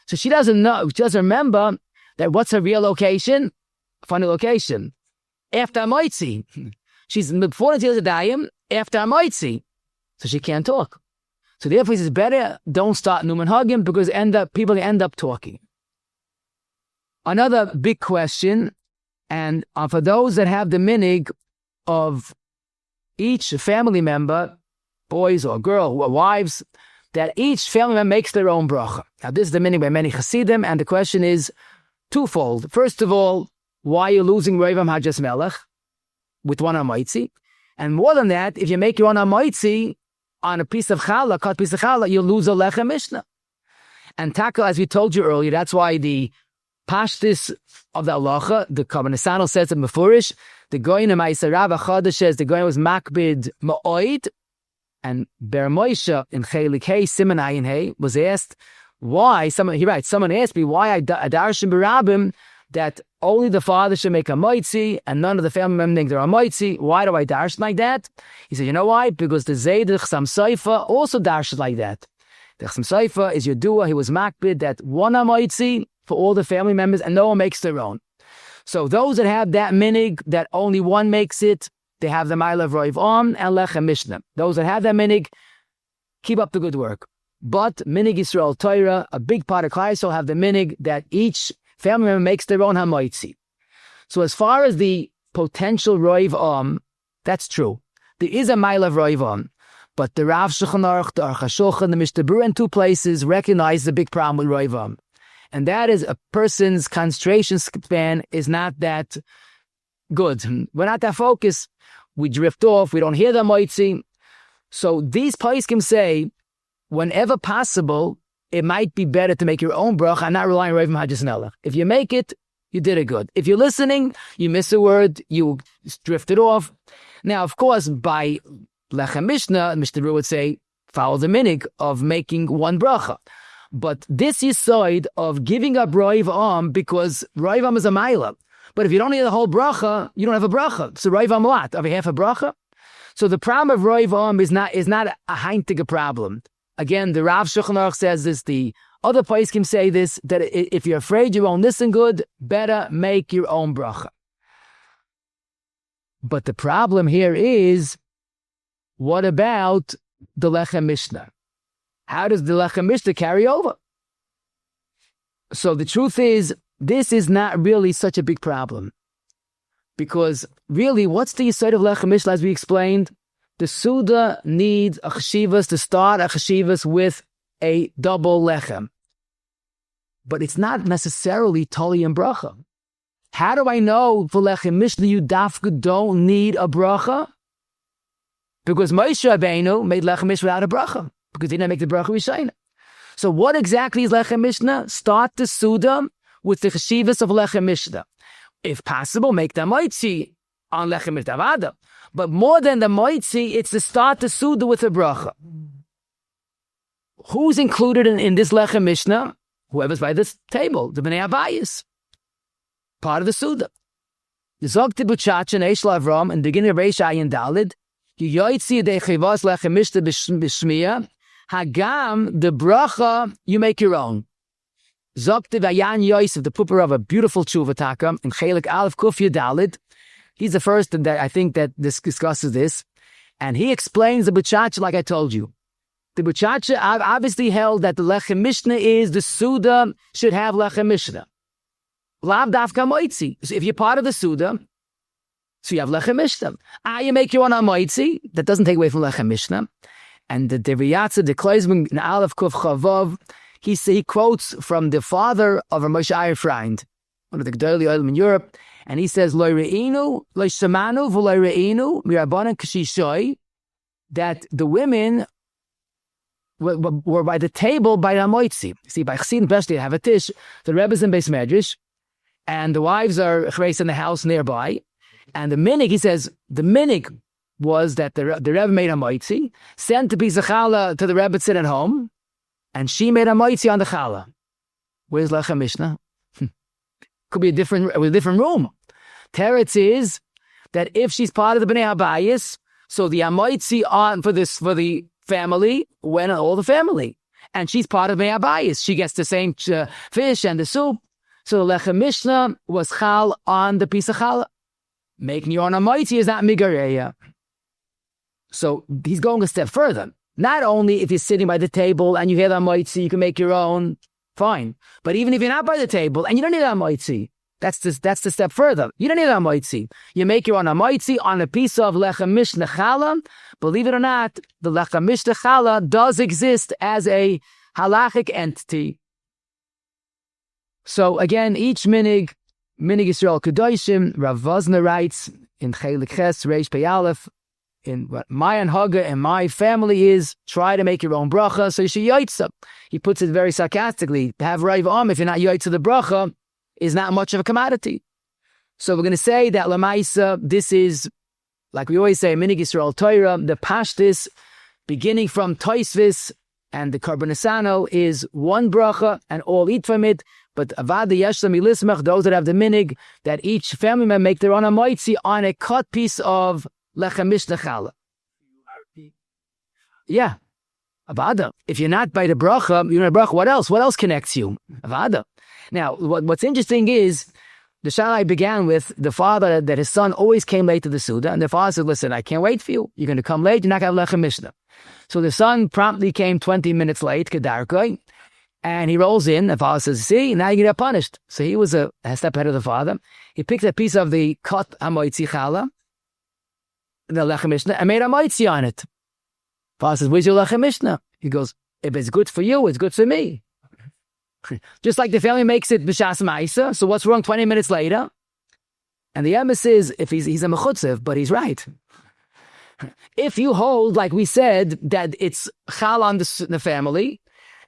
So she doesn't know, she doesn't remember that what's her real location? Funny location. After hamotzi. She's before Natil Sedayim, after hamotzi. So she can't talk. So therefore, it's better don't start Numan Hagim because people end up talking. Another big question, and for those that have the minig of each family member, boys or girl, or wives, that each family member makes their own bracha. Now, this is the minig by many Hasidim, and the question is twofold. First of all, why you're losing Reivam Hajas Melech with one hamotzi. And more than that, if you make your own hamotzi on a piece of challah, cut piece of challah, you'll lose a Lechem Mishna. And Taka, as we told you earlier, that's why the pashtis of the halacha, the Kabbalah says in Mefurish, the Goyin of Ma'aseh Chodesh says the Goyin was makbid ma'oid, and Ber Moshe in Chelik Hey, Siman Ayin Hey, was asked why, someone asked me why I darshan berabim that only the father should make a mitzi and none of the family members think they're a mitzi. Why do I darshan like that? He said, you know why? Because the Zayder Chsam Seifa also darshan like that. The Chsam Seifa is Yedua, he was makbid that one mitzi for all the family members and no one makes their own. So those that have that minig that only one makes it, they have the Ma'ila of Roiv Om and Lechem Mishna. Those that have that minig, keep up the good work. But minig Yisrael Torah, a big part of Klal Yisrael have the minig that each family member makes their own hamotzi. So as far as the potential roiv that's true. There is a mile of roiv but the Rav Shulchan Aruch, the Aruch HaShulchan, the Mishnah Berurah in two places recognize the big problem with roiv And that is a person's concentration span is not that good. We're not that focused. We drift off. We don't hear the hamotzi. So these poskim say, whenever possible, it might be better to make your own bracha and not rely on Rav Mahajis. If you make it, you did it good. If you're listening, you miss a word, you drifted off. Now, of course, by Lechem Mishna, Mishnah would say, follow the minig of making one bracha. But this yesod of giving up Roiv Am, because Roiv Am is a maila. But if you don't need the whole bracha, you don't have a bracha. So Roiv Am what? Have you half a bracha? So the problem of Roiv Am is not a heintige problem. Again, the Rav Shulchan Aruch says this, the other poskim say this, that if you're afraid you won't listen good, better make your own bracha. But the problem here is, what about the Lechem Mishna? How does the Lechem Mishna carry over? So the truth is, this is not really such a big problem. Because really, what's the yesod of Lechem Mishna, as we explained? The Suda needs a cheshivas to start a cheshivas with a double lechem. But it's not necessarily tali and bracha. How do I know for Lechem Mishna you dafka don't need a bracha? Because Moshe Rabbeinu made Lechem Mishna without a bracha, because he didn't make the bracha Rishayna. So what exactly is Lechem Mishna? Start the Suda with the cheshivas of Lechem Mishna. If possible, make the hamotzi on Lechem Mishna Avada. But more than the hamotzi, it's to start the Suda with a bracha. Who's included in this Lechem Mishna? Whoever's by this table, the Bnei Abayis, part of the Suda. Zogti Buchacha Neish Lavram, in the beginning of Reish Ayin Dalid, yotzei de chivas Lechem Mishna b'shmiya, hagam, the bracha, you make your own. Zogti Vayan Yosef, the pupper of a beautiful tshuva in Chelik Aleph Kuf Yadalid. He's the first that I think that discusses this. And he explains the Buchacha like I told you. The Buchacha obviously held that the Lechem Mishna is the Suda should have Lechem Mishna. Lav dafka hamotzi. So if you're part of the Suda, so you have Lechem Mishna. You make your own hamotzi. That doesn't take away from Lechem Mishna. And the Riyatza, the Kleisman in Aleph Kuf Chavav, he quotes from the father of a Moshe Eifreind, one of the Gedolei Olim in Europe, and he says, Lo re'inu, lo shamanu, v'lo re'inu, mirabanan k'shishoy, that the women were by the table by the hamotzi. See, by Chassid Beshti, have a tish, the Rebbe's in Beis Medrash, and the wives are chreis in the house nearby, and the minig, he says, the minig was that the Rebbe made a hamotzi, sent a piece of challah to the Rebbe sit at home, and she made a hamotzi on the challah. Where's Lechem Mishna? Could be a different room. Teretz is that if she's part of the Bnei Abayis, so the hamotzi on for the family went on all the family, and she's part of Bnei Abayis. She gets the same fish and the soup. So the Lechem Mishna was chal on the piece of challah. Making your own hamotzi is not migareya. So he's going a step further. Not only if you're sitting by the table and you hear the hamotzi, you can make your own, fine. But even if you're not by the table and you don't need a hamotzi, that's the step further. You don't need a hamotzi. You make your own hamotzi on a piece of Lechem Mishna challah. Believe it or not, the Lechem Mishna challah does exist as a halachic entity. So again, each minig Yisrael Kedoshim, Rav Vosner writes in Chelik Ches, Reish Pei Aleph, in what my anhaga and my family is, try to make your own bracha, so you should yotzei. He puts it very sarcastically. To have Rav Am, if you're not yotzei the bracha, is not much of a commodity. So we're going to say that Lamaisa, this is, like we always say, Minig Yisrael Torah, the Pashtis, beginning from Toisvis and the Karbonisano, is one bracha and all eat from it. But Avada Yeshlam Ilismach, those that have the minig, that each family member make their own hamotzi on a cut piece of Lechem Mishna challah. Yeah. Avada. If you're not by the bracha, you're in a bracha, what else? What else connects you? Avada. Now, what's interesting is, the Shaddai began with the father that his son always came late to the Suda, and the father said, listen, I can't wait for you. You're going to come late, you're not going to have Lechem Mishna. So the son promptly came 20 minutes late, Kedarkoi, and he rolls in. The father says, see, now you're going to get punished. So he was a step ahead of the father. He picked a piece of the cut hamotzi challah, the Lechem Mishna, and made a hamotzi on it. Father says, where's your Lechem Mishna? He goes, if it's good for you, it's good for me. Just like the family makes it b'shas ma'isa, so what's wrong 20 minutes later? And the emes is, if he's a mechutzev, but he's right. If you hold, like we said, that it's challah on the family,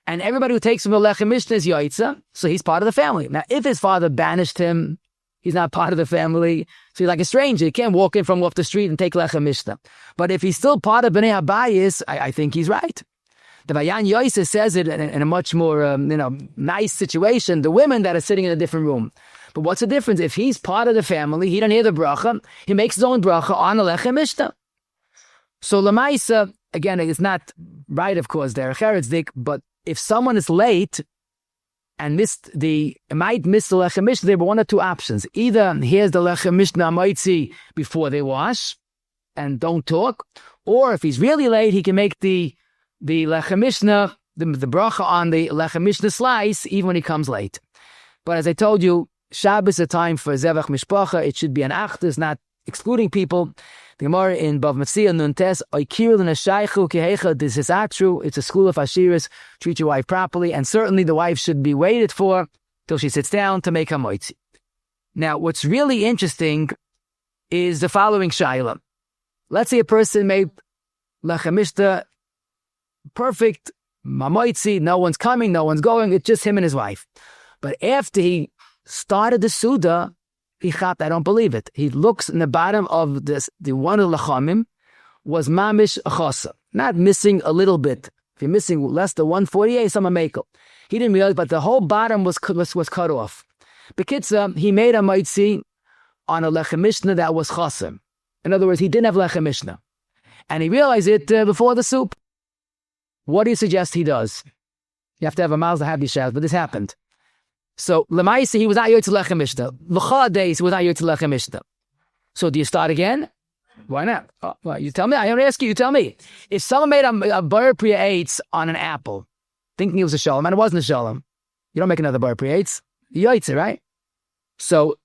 and everybody who takes from the Lechem Mishna is yotzei, so he's part of the family. Now, if his father banished him, he's not part of the family, so he's like a stranger. He can't walk in from off the street and take Lechem Mishna. But if he's still part of Bnei Habayis, I think he's right. The Vayan Yotzei says it in a much more nice situation, the women that are sitting in a different room. But what's the difference? If he's part of the family, he doesn't hear the bracha, he makes his own bracha on the Lechem Mishna. So Lamaisa, again, it's not right, of course, they're heretic, but if someone is late and might miss the Lechem Mishna, there were one or two options. Either here's the Lechem Mishna hamotzi before they wash and don't talk, or if he's really late, he can make the Lechem Mishna, the bracha on the Lechem Mishna slice, even when he comes late. But as I told you, Shabbos is a time for Zevach Mishpacha. It should be an achdus, not excluding people. The Gemara in Bav Metzia Nuntes, Oikirul and Ashaychu Kehecha, this is not true. It's a school of Ashiris. Treat your wife properly, and certainly the wife should be waited for till she sits down to make hamotzi. Now, what's really interesting is the following shayla. Let's say a person made Lechem Mishna perfect, hamotzi, no one's coming, no one's going, it's just him and his wife. But after he started the Suda, he thought, I don't believe it. He looks in the bottom of the one of the Lachamim was mamish achasa, not missing a little bit. If you're missing less than 148, some makel. He didn't realize, but the whole bottom was cut off. Bekitza, he made a mitzi on a Lechem Mishna that was chasam. In other words, he didn't have Lechem Mishna. And he realized it before the soup. What do you suggest he does? You have to have a mouth to have these shadows, but this happened. So, Lemaisi, he was not yotzei Lechem Mishna. L'cha days, he was not yotzei Lechem Mishna. So, do you start again? Why not? Well, you tell me. I don't ask you. You tell me. If someone made a bar priya eitz on an apple, thinking it was a shalom, and it wasn't a shalom, you don't make another bar priya eitz. Yotzei, right? So,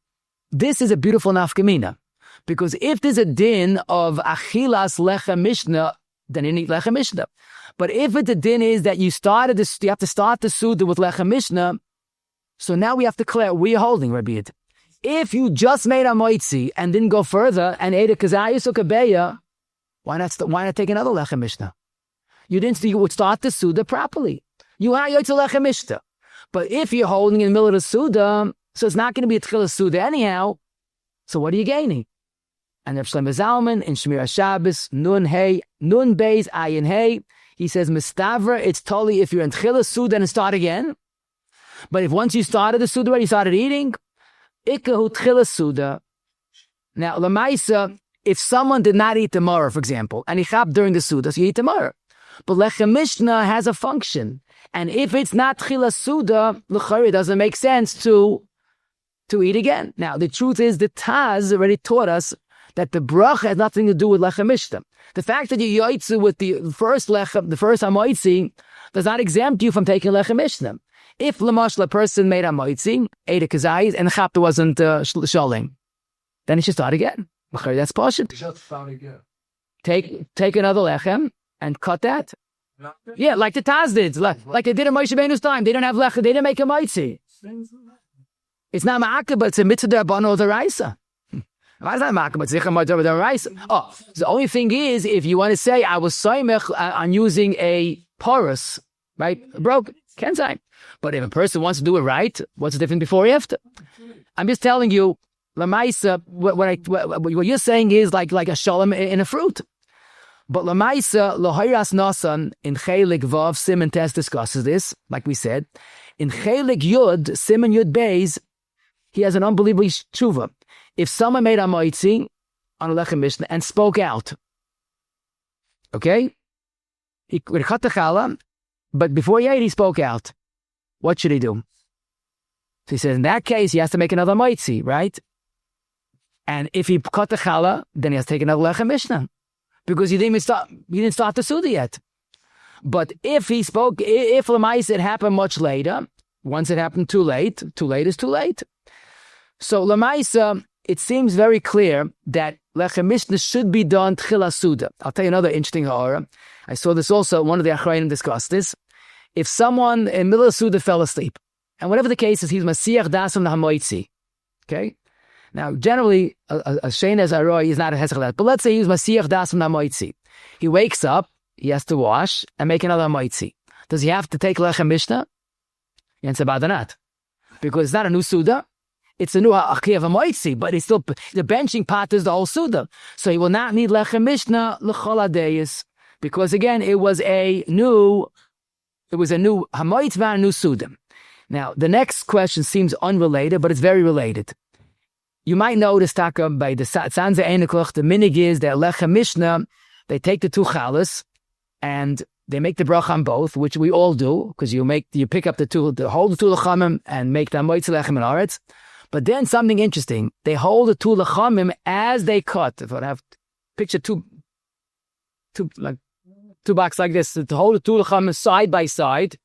this is a beautiful nafkamina. Because if there's a din of achilas Lechem Mishna, then you need Lechem Mishna. But if the din is that you have to start the Suda with Lechem Mishna, so now we have to clear, we are holding, Rabbi Yid. If you just made a hamotzi and didn't go further and ate a kazayis or kabeya, why not take another Lechem Mishna? You would start the Suda properly. You are yotzei Lechem Mishna. But if you're holding in the middle of the Suda, so it's not going to be a tchila Suda anyhow, so what are you gaining? And Rav Shlomo Zalman in Shmir HaShabbos, Nun Beis Ayin Hey, he says, Mistavra, it's totally if you're in tchila Suda and start again. But if once you started the Suda, you started eating, Ikahu tchila Suda. Now, Lamaisa, if someone did not eat the maror, for example, and he chapped during the Suda, so you eat the maror. But Lechem Mishna has a function. And if it's not tchila Suda, l'chari, it doesn't make sense to eat again. Now, the truth is, the Taz already taught us that the bracha has nothing to do with Lechem Mishna. The fact that you yotzei with the first hamotzi, does not exempt you from taking Lechem Mishna. If Lamashla person made hamotzi, ate a kazayis, and the chapter wasn't sholim, then he should start again. That's possible. Take another lechem and cut that. Yeah, like the Taz did, like they did in Moshe Rabbeinu's time. They don't have lechem, they didn't make a hamotzi. It's not ma'akah, but it's a mitzvah d'rabbanan d'oraisa. Why is that ma'akah? But it's a mitzvah d'oraisa. Oh, the only thing is, if you want to say I was soymech on using a porous, right, broke, can't say. But if a person wants to do it right, what's the difference before or after? I'm just telling you, Lamaisa, what you're saying is like a shalom in a fruit. But Lamaisa, Lohayras Nasan, in Chelik Vav, Simon Test discusses this, like we said. In Chelik Yud, Simon Yud Beis, he has an unbelievable tshuva. If someone made a hamotzi on a Lechem Mishna and spoke out, okay? He would cut the challah, but before he ate, he spoke out. What should he do? So he says, in that case, he has to make another hamotzi, right? And if he cut the challah, then he has to take another Lechem Mishna. Because he didn't start the Suda yet. But if he spoke, if Lamais it happened much later, once it happened too late is too late. So Lamaisa, it seems very clear that Lechem Mishna should be done Tchila Suda. I'll tell you another interesting ha'ara. I saw this also, one of the Achrayim discussed this. If someone in middle of Suda fell asleep, And whatever the case is, he's Masiach das from the hamotzi. Okay? Now, generally, a shenes aroi is not a hesach, but let's say he's Masiach das from the hamotzi. He wakes up, he has to wash and make another hamotzi. Does he have to take Lechem Mishna? The answer is not. Because it's not a new Suda. It's a new Achiyah of hamotzi, but it's still, the benching pot is the whole Suda. So he will not need Lechem Mishna l'chol hadeyis. Because again, it was a new hamotzi and a new Suda. Now, the next question seems unrelated, but it's very related. You might notice, Taka, by the Sanza Einekloch, the minig is that Lechem Mishna, they take the two challos and they make the bracha on both, which we all do, because you pick up hold the two lechamim and make the hamotzi lechem and aretz. But then something interesting, they hold the two lechamim as they cut. If I have picture two boxes like this, to hold the two lechamim side by side.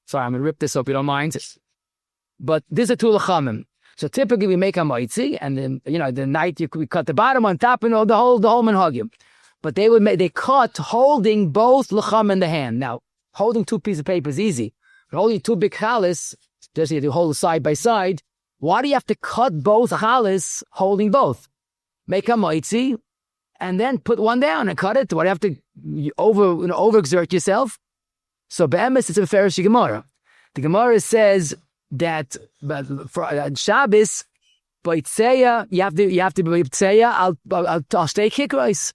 Sorry, I'm going to rip this up, you don't mind. But this is two lechamim. So typically we make a hamotzi, and then, the night we cut the bottom on top and the whole menhagim. But they cut holding both lechamim in the hand. Now, holding two pieces of paper is easy. But holding two big challos, just you hold it side by side. Why do you have to cut both challos holding both? Make a hamotzi, and then put one down and cut it. Why do you have to overexert yourself? So be'emes, it's a Pharisees Gemara. The Gemara says that for Shabbos, b'yotzeya, you have to be b'yotzeya. I'll stay kikros.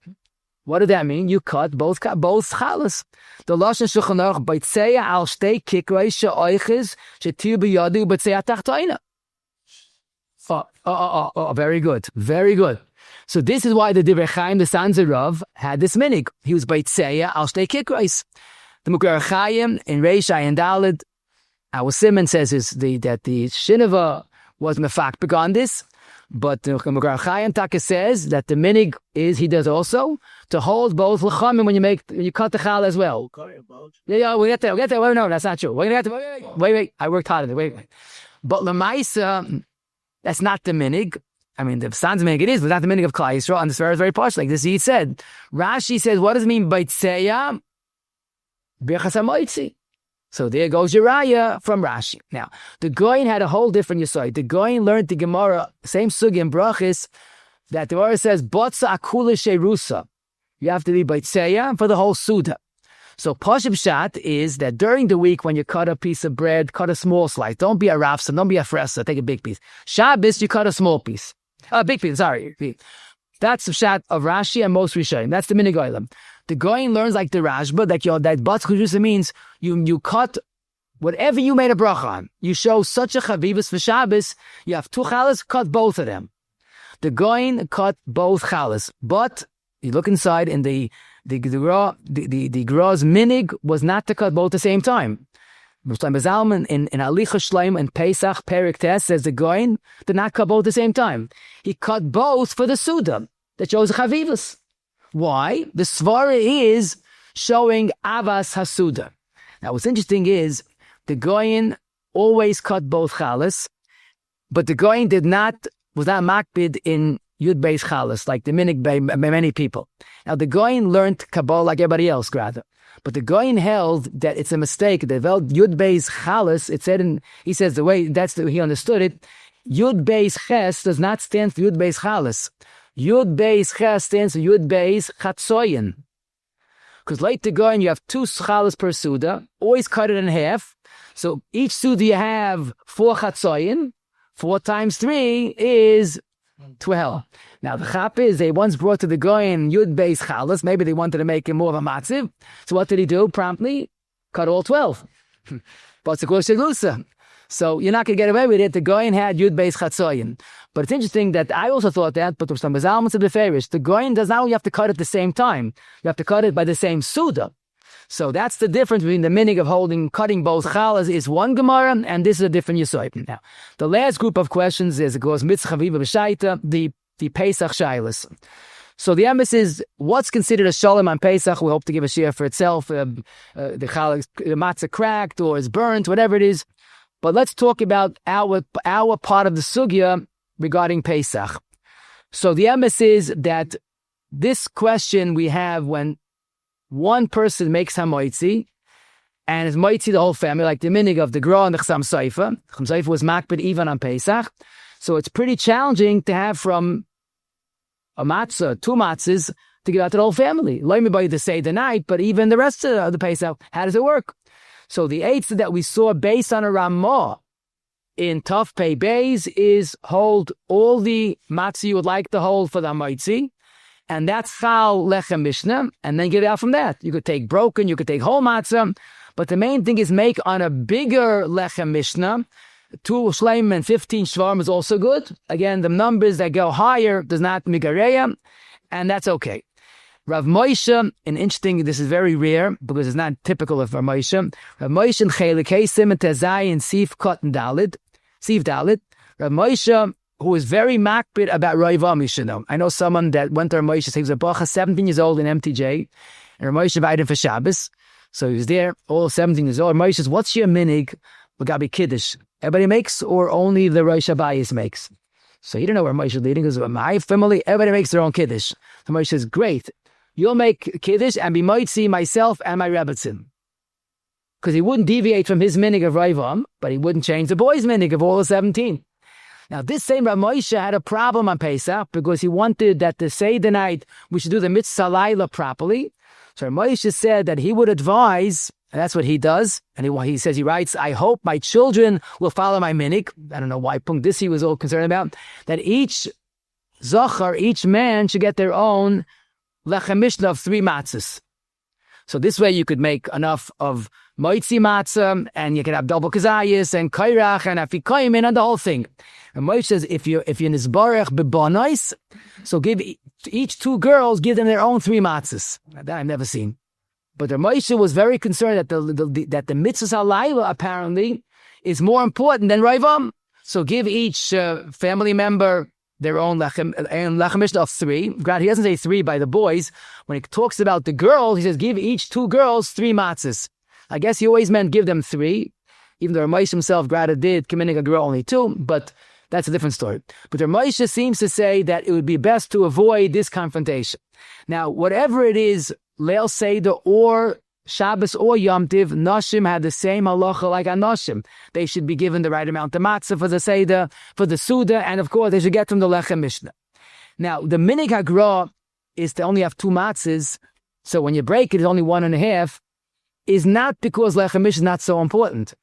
What does that mean? You cut both challos. The lashon Shulchan Aruch b'yotzeya al stay kikros she'oiches she'tir b'yadu b'yotzeya tachtoina. Very good, very good. So this is why the Divrei Chaim, the Sanzer Rav, had this minig. He was b'yotzeya al stay kikros. The Mukar Chaim in Reishai and Daled, our Simon says that the Shinava was mefakpik on this, but the Mukar Chaim Taka says that the minig is he does also to hold both lechamim when you cut the challah as well. Yeah, we get there. Wait, no, that's not true. Wait. I worked hard on it. Wait. But Lamaisa, that's not the minig. I mean, the San's minig it is, but not the minig of Klal Yisrael. And this is very partial. Like this, he said. Rashi says, what does it mean by tzeya? So there goes Uriah from Rashi. Now, the Goyin had a whole different yotzei. The Goyin learned the Gemara, same sugi in brachis, that the Gemara says, Botza akula sherusa. You have to be b'tzeya for the whole Suda. So Pashib Shat is that during the week when you cut a piece of bread, cut a small slice. Don't be a rafsa, don't be a fresa, take a big piece. Shabbos, you cut a small piece. A big piece, sorry. That's the Shat of Rashi and most Rishonim. That's the minig olam. The Goyin learns like the Rashba, that Batz Chujusa means you cut whatever you made a bracha on. You show such a chavivus for Shabbos, you have two challos, cut both of them. The Goyin cut both challos, but you look inside and the Gra's minig was not to cut both at the same time. Zalman in Alicha Shleim and Pesach Perik Tes says the Goyin did not cut both at the same time. He cut both for the Suda that shows chavivus. Why? The svara is showing avas hasuda. Now, what's interesting is the Goyin always cut both challos, but the Goyin was not makbid in Yud Beis challos like the minig by many people. Now, the Goyin learned Kabbalah like everybody else, rather, but the Goyin held that it's a mistake. They held Yud Beis challos. It said, he says the way he understood it. Yud Beis ches does not stand for Yud Beis challos. Yud Beis Ches stands for Yud Beis Chatzoyin. Because later going, you have two challos per Suda, always cut it in half. So each Suda you have 4 Chatzoyin. 4 times 3 is 12. Now the chap is, they once brought to the Goyin Yud Beis Challos. Maybe they wanted to make him more of a matziv. So what did he do? Promptly cut all 12. But so you're not going to get away with it. The Goyin had Yud Beis Chatzoyin. But it's interesting that I also thought that, but some Zalman said the Farish, the Goyin does not only have to cut it at the same time, you have to cut it by the same Suda. So that's the difference between the minig of cutting both challas is one Gemara, and this is a different yotzei. Now, the last group of questions is, it goes mitzvah viva b'shaita, the Pesach challos. So the emphasis is, what's considered a shalom on Pesach? We hope to give a share for itself. The matzah cracked or is burnt, whatever it is. But let's talk about our part of the sugya regarding Pesach. So the emphasis is that this question we have when one person makes hamotzi and it's mitzi the whole family, like the minig of the Gra and the Chasam Sofer. Chasam Sofer was makbid even on Pesach. So it's pretty challenging to have from a matzah, 2 matzahs, to give out to the whole family. Let me buy the Seder night, but even the rest of the Pesach, how does it work? So the eitzah that we saw based on a Ramah in Tov Pei Beis is hold all the matzah you would like to hold for the hamotzi, and that's chal Lechem Mishna, and then get out from that. You could take broken, you could take whole matzah, but the main thing is make on a bigger Lechem Mishna. 2 shleim and 15 shvarm is also good. Again, the numbers that go higher does not migareya, and that's okay. Rav Moshe, an interesting, this is very rare because it's not typical of Rav Moshe. Rav Moshe in Chelik Heisim and Tezai and Sif Cotton Dalit, Sif Dalit. Rav Moshe, who is very makbid about Roivam, you should know. I know someone that went to Rav Moshe, he was a bracha, 17 years old in MTJ, and Rav Moshe invited him for Shabbos. So he was there, all 17 years old. Rav Moshe says, what's your minig? Gabi Kiddush. Everybody makes, or only the Rosh Habayis makes? So he didn't know where Moshe is leading, because my family, everybody makes their own Kiddush. So Moshe says, great, you'll make Kiddush and be mitzi myself and my Rebbetzin. Because he wouldn't deviate from his minig of Raivam, but he wouldn't change the boys' minig of all the 17. Now this same Rav Moshe had a problem on Pesach, because he wanted that the Seder night, we should do the mitzvah Laila properly. So Rav Moshe said that he would advise, and that's what he does. And he says, he writes, I hope my children will follow my minig. I don't know why this he was all concerned about. That each zachar, each man should get their own Lechem Mishna of 3 matzahs. So this way you could make enough of moitzi matzah, and you can have double kazayis, and kairach, and afikoyim, and the whole thing. And Moshe says, if you're nizbarech b'banais, so give each 2 girls, give them their own 3 matzahs. That I've never seen. But the Moshe was very concerned that the mitzvah halayla apparently is more important than Raivam. So give each family member their own lechem mishna of 3. He doesn't say 3 by the boys. When he talks about the girls, he says give each 2 girls 3 matzahs. I guess he always meant give them 3, even though Moshe himself did committing a girl only 2, but that's a different story. But Moshe seems to say that it would be best to avoid this confrontation. Now, whatever it is, Leil Seder or Shabbos or Yom Tiv, Nashim had the same halacha like Anoshim. They should be given the right amount of matzah for the Seder, for the Suda, and of course they should get from the Lechem Mishna. Now, the minig hagra is to only have 2 matzahs, so when you break it, it's only 1.5, is not because Lechem Mishna is not so important.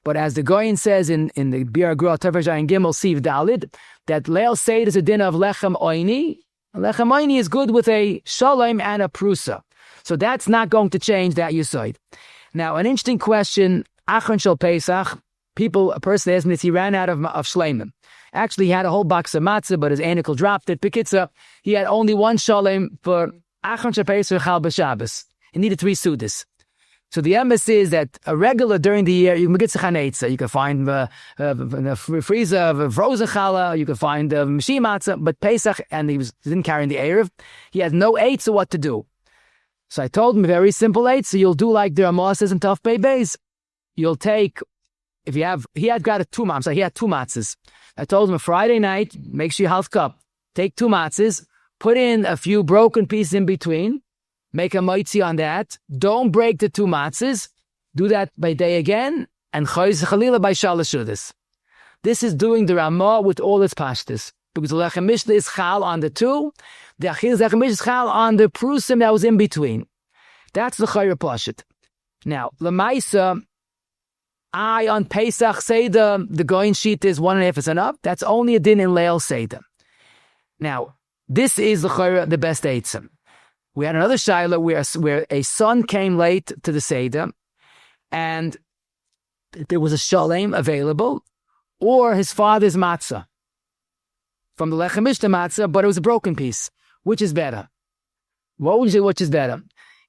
But as the Goyin says in the Bir Hagra, Tefesh and Gimel Siv Dalid, that Leil Seder is a din of Lechem Oini. Lechem Oini is good with a Shalom and a Prusa. So that's not going to change that yotzei. Now, an interesting question, Achron Shel Pesach, a person asked me this, he ran out of shleimim. Actually, he had a whole box of matzah, but his anicle dropped it. Bekitza, he had only 1 shalom for Achron Shel Pesach Chal B'Shabbos. He needed 3 sudas. So the emes is that a regular during the year, you can get tzechanetza. You can find the freezer of frozen challah, you can find the mishim matzah, but Pesach, and he didn't carry in the Erev, he had no eitz of what to do. So I told him a very simple eight. So you'll do like the Ramah says in Tov Pei Beis. You'll take, he had got a 2 matzahs, so he had 2 matzahs. I told him a Friday night, make sure you half cup. Take 2 matzahs, put in a few broken pieces in between, make a mitzi on that. Don't break the 2 matzahs. Do that by day again, and choyz chalila by shalosh shudas. This is doing the Ramah with all its pashtas. Because the Lechem Mishna is chal on the 2, the Achilles Lechem Mishna is chal on the prusim that was in between. That's the Chayr Pashit. Now, Lamaisa, on Pesach Seder, the Goyin sheet is 1.5 is enough. That's only a din in Leil Seder. Now, this is the Chayr, the best eitzim. We had another Shaila where a son came late to the Seder, and there was a shalem available, or his father's matzah. From the Lechem Mishna matzah, but it was a broken piece. Which is better? What would you say which is better?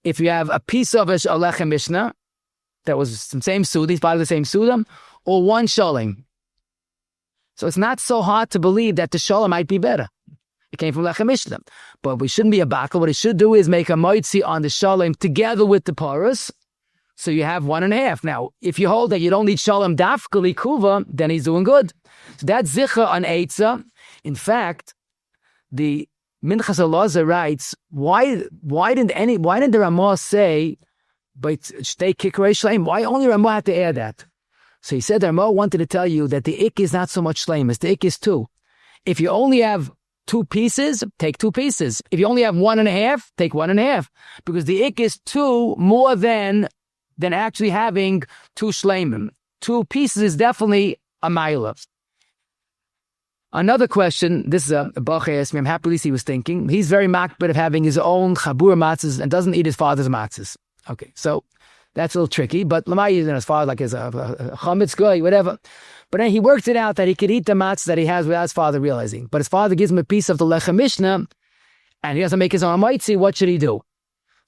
If you have a piece of a Lechem Mishna, that was some same Suda, he's part of the same Suda, or 1 shalom. So it's not so hard to believe that the shalom might be better. It came from Lechem Mishna. But we shouldn't be a bakel. What he should do is make a mitzi on the shalom together with the paras, so you have 1.5. Now, if you hold that you don't need shalom dafka likuva, then he's doing good. So that's zicha on eitzah. In fact, the Minchas Elazar writes, why didn't the Ramah say but stay kikrei shleim. Why only Ramah had to add that? So he said Ramah wanted to tell you that the ik is not so much shleimus. The ik is 2. If you only have 2 pieces, take 2 pieces. If you only have 1.5, take 1.5. Because the ik is 2 more than actually having 2 shleimim. 2 pieces is definitely a mile. Another question, this is a bracha asked me, I'm happy he was thinking. He's very makbid of having his own chabur matzahs and doesn't eat his father's matzahs. Okay, so that's a little tricky, but Lamai is his father, like his chametz goy, whatever. But then he worked it out that he could eat the matzahs that he has without his father realizing. But his father gives him a piece of the Lechem Mishna, and he doesn't make his own hamotzi. What should he do?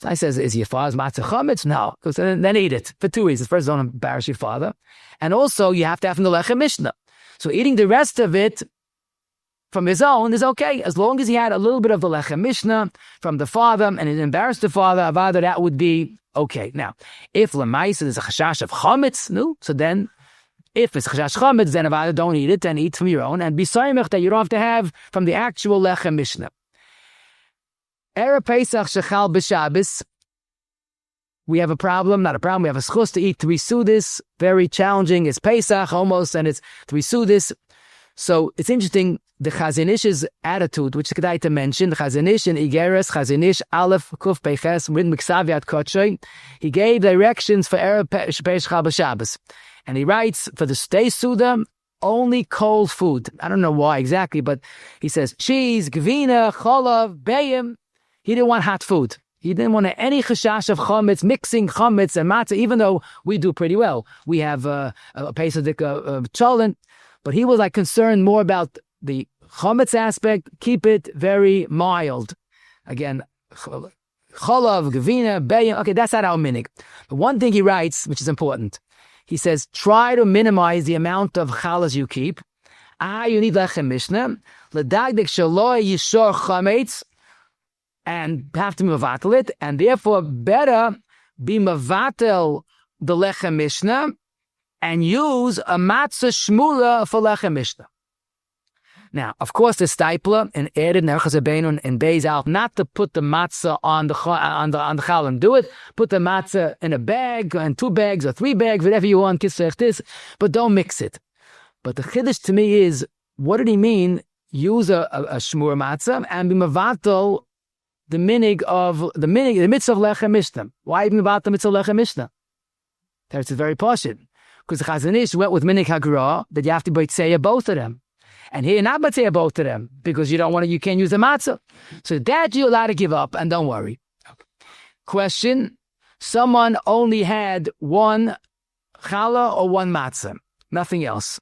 So I says, is your father's matzah chametz? No. Because then eat it for 2 reasons. First, don't embarrass your father. And also, you have to have the Lechem Mishna. So eating the rest of it from his own is okay. As long as he had a little bit of the Lechem Mishna from the father and it embarrassed the father, avada, that would be okay. Now, if Lamaisa is a chashash of chametz, no, so then if it's chashash chametz, then avada, don't eat it and eat from your own. And be saimech that you don't have to have from the actual Lechem Mishna. Erev Pesach shechal b'Shabbos. We have a problem, not a problem. We have a schus to eat 3 sudas. Very challenging. It's Pesach almost, and it's 3 sudas. So it's interesting. The Chazon Ish's attitude, which is kedai to mention, the Chazon Ish in Igeres, Chazon Ish Aleph Kuf Peiches, written Miksaviat Kotshei, he gave directions for Erev Pesach b'Shabbos, and he writes for the stay suda only cold food. I don't know why exactly, but he says cheese, gvina, chalav, bayim. He didn't want hot food. He didn't want any chashash of chametz, mixing chametz and matzah, even though we do pretty well. We have a Pesach challah, but he was like concerned more about the chametz aspect. Keep it very mild. Again, chalav, gevina, bayim. Okay, that's not our minig. But one thing he writes, which is important, he says, try to minimize the amount of challos you keep. You need Lechem Mishna. L'dagdik shaloi yishor chametz, and have to mevatel it, and therefore better be mevatel the Lechem Mishna and use a matzoh shmula for Lechem Mishna. Now, of course, the stipler and added Nerchas Rabbeinu and Beis out not to put the matzah on the challah and do it. Put the matzah in a bag and 2 bags or 3 bags, whatever you want, this, but don't mix it. But the chiddush to me is, what did he mean? Use a shmur matzah and be mevatel the mitzvah of Lechem Mishna. Why even about the mitzvah of Lechem Mishna? That's very poshut. Because the Chazon Ish went with minig hagra that you have to yotzei both of them. And here not yotzei both of them because you can't use the matzah. So that you're allowed to give up and don't worry. Okay. Question: someone only had 1 challah or 1 matzah, nothing else.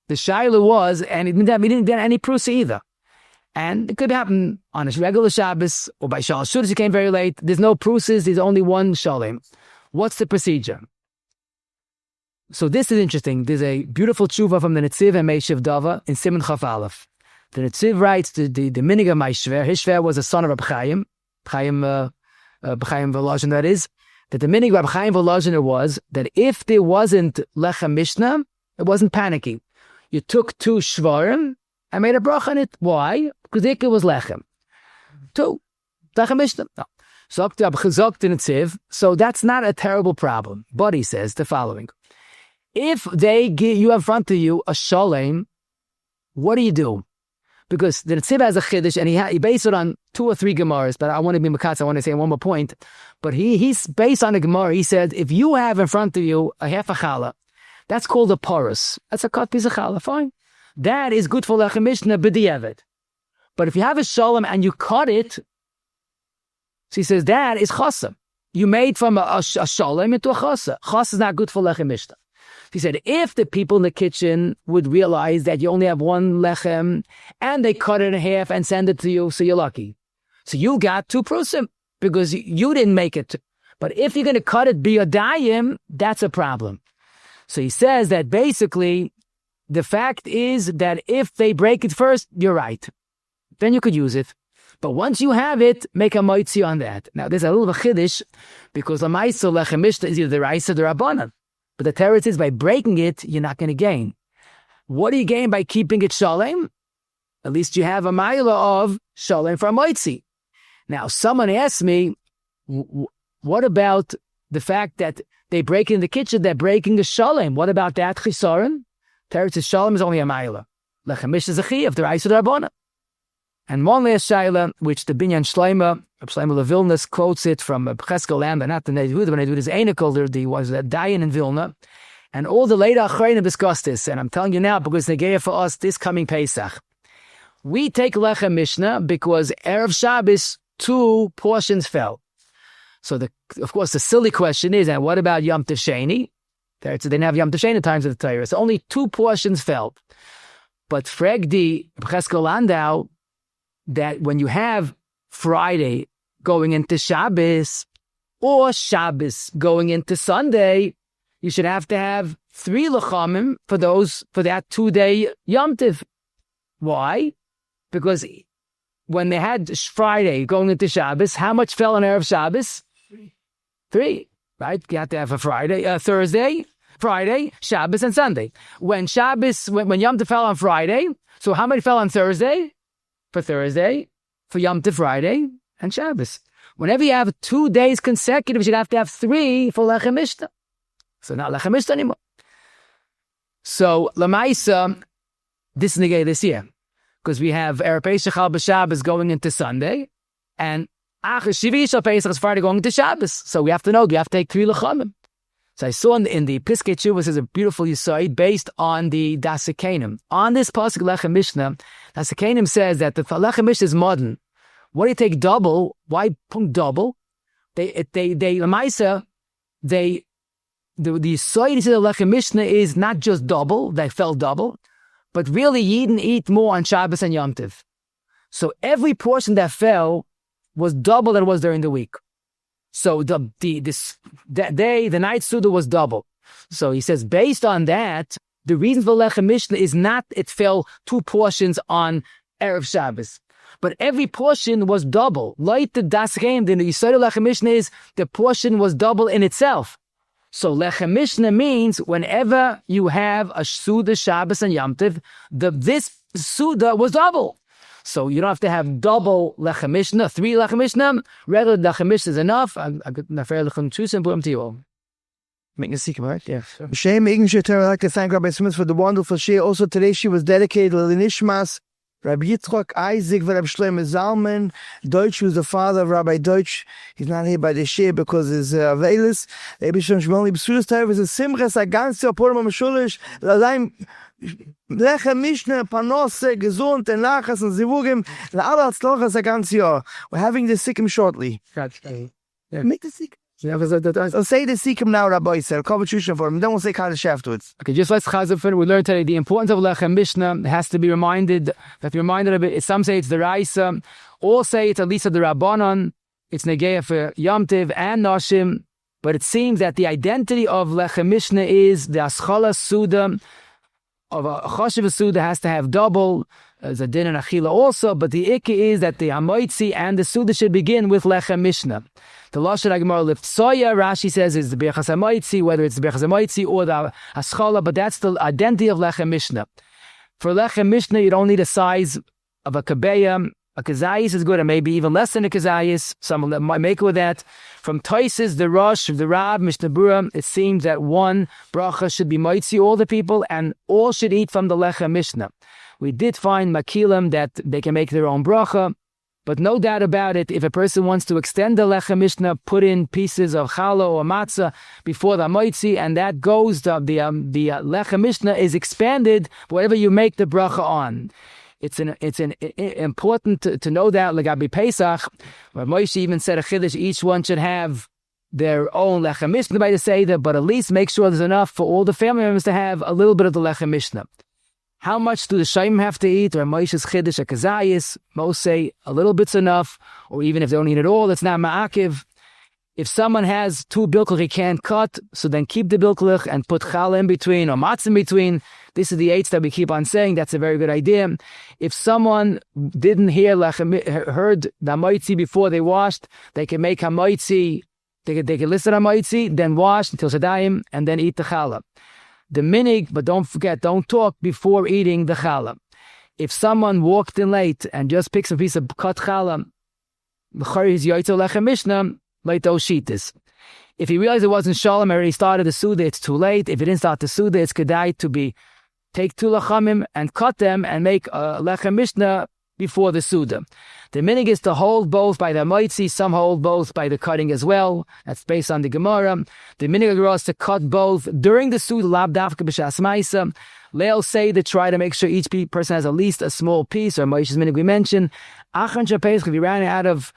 The shayla was, and he didn't get any prusa either. And it could happen on a regular Shabbos or by shul. Should he came very late. There's no prusas. There's only 1 shalom. What's the procedure? So this is interesting. There's a beautiful tshuva from the Netziv and Meishiv Dava in Siman Chaf Aleph. The Netziv writes the minig of my shver. His shver was a son of Reb Chaim Volozhin, that is. That the minig of Reb Chaim Volozhin was that if there wasn't Lechem Mishna, it wasn't panicking. You took 2 shvarim and made a bracha on it. Why? Because the ikar was lechem. 2. Lechem Mishna. No. So that's not a terrible problem. But he says the following. If they give you in front of you a shalom, what do? Because the Netziv has a chiddush, and he based it on 2 or 3 gemaras, but I want to be makatz, I want to say one more point. But he's based on a gemara. He said, if you have in front of you a half a challah, that's called a porous. That's a cut piece of challah, fine. That is good for Lechem Mishna b'diavad. But if you have a shalom and you cut it, so he says that is chasa. You made from a shalom into a chasa. Chasa is not good for Lechem Mishna. He said, if the people in the kitchen would realize that you only have 1 lechem and they cut it in half and send it to you, so you're lucky. So you got 2 prusim because you didn't make it. But if you're going to cut it biyadayim, that's a problem. So he says that basically the fact is that if they break it first, you're right. Then you could use it. But once you have it, make a hamotzi on that. Now there's a little bit of chiddush because the ma'aseh Lechem Mishna is either the raisa or the rabbanan. But the teretz is by breaking it, you're not going to gain. What do you gain by keeping it shalom? At least you have a ma'ila of shalom for hamotzi. Now, someone asked me, What about the fact that they break in the kitchen, they're breaking the shalom? What about that chisaron? Teretz shalom is only a ma'ila. Lechem Mishna is a chiyuv, the Raisa D'Rabbanan. And one last shaila, which the Binyan Shleima, Shleima of Vilna, quotes it from Cheskel land, but not the Nehuda, but Nehuda is Einikel, there was a Dayan in Vilna. And all the later Achreinim discussed this, and I'm telling you now because they gave it for us this coming Pesach. We take Lechem Mishna because Erev Shabbos, 2 portions fell. So, of course, the silly question is, and what about Yom Tov Sheni? They didn't have Yom Tov Sheni times of the Torah. So only 2 portions fell. But Fregdi, Cheskel Landau, that when you have Friday going into Shabbos, or Shabbos going into Sunday, you should have to have 3 lechamim for that 2-day Yom Tov. Why? Because when they had Friday going into Shabbos, how much fell on Erev Shabbos? 3, right? You have to have a Friday, Thursday, Friday, Shabbos, and Sunday. When Yom Tov fell on Friday, so how many fell on Thursday? For Thursday, for Yom Tov Friday, and Shabbos. Whenever you have 2 days consecutive, you should have to have 3 for Lechem Mishna. So not Lechem Mishna anymore. So Lamaisa, this negay this year, because we have Erev Pesach al B'Shabbos going into Sunday, and Achar Shivi Shal Pesach is Friday going into Shabbos. So we have to know, do you have to take 3 lechamim? So I saw in the Piskei Teshuvos is a beautiful yotzei based on the Dasikanim. On this pasuk Lechem Mishna, Dasikanim says that the Lechem Mishna is modern. What do you take double? Why put double? The yotzei of the Lechem Mishna is not just double, they fell double, but really Yidden eat more on Shabbos and Yom Tov. So every portion that fell was double than it was during the week. So that day, the night Suda was double. So he says, based on that, the reason for Lechem Mishna is not it fell 2 portions on Erev Shabbos, but every portion was double. Like the Daskeim, the Yisrael Lechem Mishna is the portion was double in itself. So Lechem Mishna means whenever you have a Suda, Shabbos, and Yom Tov, this Suda was double. So you don't have to have double Lechem Mishna, 3 Lechem Mishna. Regular Lechem Mishna is enough. I'm afraid Lechem Tzusim Purim to you all. Making a secret, right? Yeah, sure. I'd like to thank Rabbi Smith for the wonderful share. Also today she was dedicated to Nishmas, Rabbi Yitzchak Isaac, Rabbi Shlomo Zalman. Deutsch was the father of Rabbi Deutsch. He's not here by the share because his Avelis. Rabbi Shlomo B'Sudas Tov is a Simchas Aganzia Purim Shulish. Lechem Mishna, Panose, Gesund, and Nachas, and Zivugim, La'ala Tzlochas Aganzia. We're having the Sikkim shortly. Make the Sikkim. I'll say the Sikkim now, Rabbi said. I'll cover Shushan for him. Then we'll say Kaddish afterwards. Okay, just let's chazafin. We learned today the importance of Lechem Mishna has to be reminded. Of it. Some say it's the Raisa. All say it's at least the Rabbanon. It's Negeya for Yom Tov and Nashim. But it seems that the identity of Lechem Mishna is the Aschala Suda. Of a Choshev Suda has to have double. There's a din and achila also. But the ikki is that the hamotzi and the Suda should begin with Lechem Mishna. The Lashon HaGemara Liftsoya, Rashi says, is the Birchas HaMotzi, whether it's the Birchas HaMotzi or the Haschala, but that's the identity of Lechem Mishna. For Lechem Mishna, you don't need a size of a kabeya. A kazayis is good, and maybe even less than a kazayis. Some might make it with that. From Toises, the Rosh, the Rab, Mishnah Berurah, it seems that 1 bracha should be motzi all the people, and all should eat from the Lechem Mishna. We did find makilim that they can make their own bracha. But no doubt about it, if a person wants to extend the Lechem Mishna, put in pieces of challah or matzoh before the hamotzi, and that goes, the Lechem Mishna is expanded, whatever you make the bracha on. It's important to know that, like Abi Pesach, where Moshe even said a chiddush, each one should have their own Lechem Mishna by the Seder, but at least make sure there's enough for all the family members to have a little bit of the Lechem Mishna. How much do the Shaim have to eat? Or Moshe's chiddush a kazayis? Most say a little bit's enough, or even if they don't eat it all, it's not ma'akiv. If someone has 2 bilklich he can't cut, so then keep the bilklich and put challah in between or matzoh in between. This is the 8s that we keep on saying. That's a very good idea. If someone didn't heard the hamotzi before they washed, they can make hamotzi. They can listen to hamotzi, then wash until sedayim, and then eat the challah. The minig, but don't forget, don't talk before eating the challah. If someone walked in late and just picks a piece of cut challah, is yotzei Lechem Mishna, like those shitas. If he realized it wasn't shalom, already started the Suda, it's too late. If he didn't start the Suda, it's kedai to take 2 lachamim and cut them and make a Lechem Mishna before the Suda. The minig is to hold both by the hamotzi. Some hold both by the cutting as well. That's based on the Gemara. The minig is to cut both during the Suda, lab dafka b'shas ma'isa. Leil say to try to make sure each person has at least a small piece, or Moshe's minig we mentioned. Achan shapes, if you ran out of,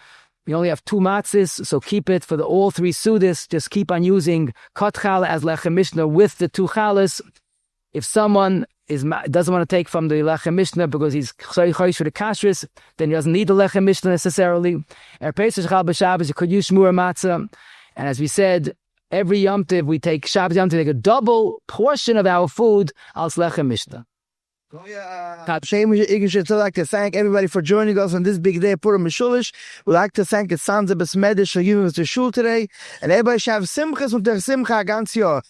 you only have 2 matzahs, so keep it for all 3 sudas. Just keep on using cut challah as Lechem Mishna with the 2 challos. If someone doesn't want to take from the Lechem Mishna because he's choish for the kashrus, then he doesn't need the Lechem Mishna necessarily. Er Pesach Chal b'Shabbos, you could use shmur matzah. And as we said, every Yom Tov, we take Shabbos Yom Tov, take a double portion of our food als Lechem Mishna. We'd like to thank everybody for joining us on this big day, Purim Mishulish. We'd like to thank the sons of Besmedish for giving us the shul today. And everybody should have simchas und der simcha ganz Jahr.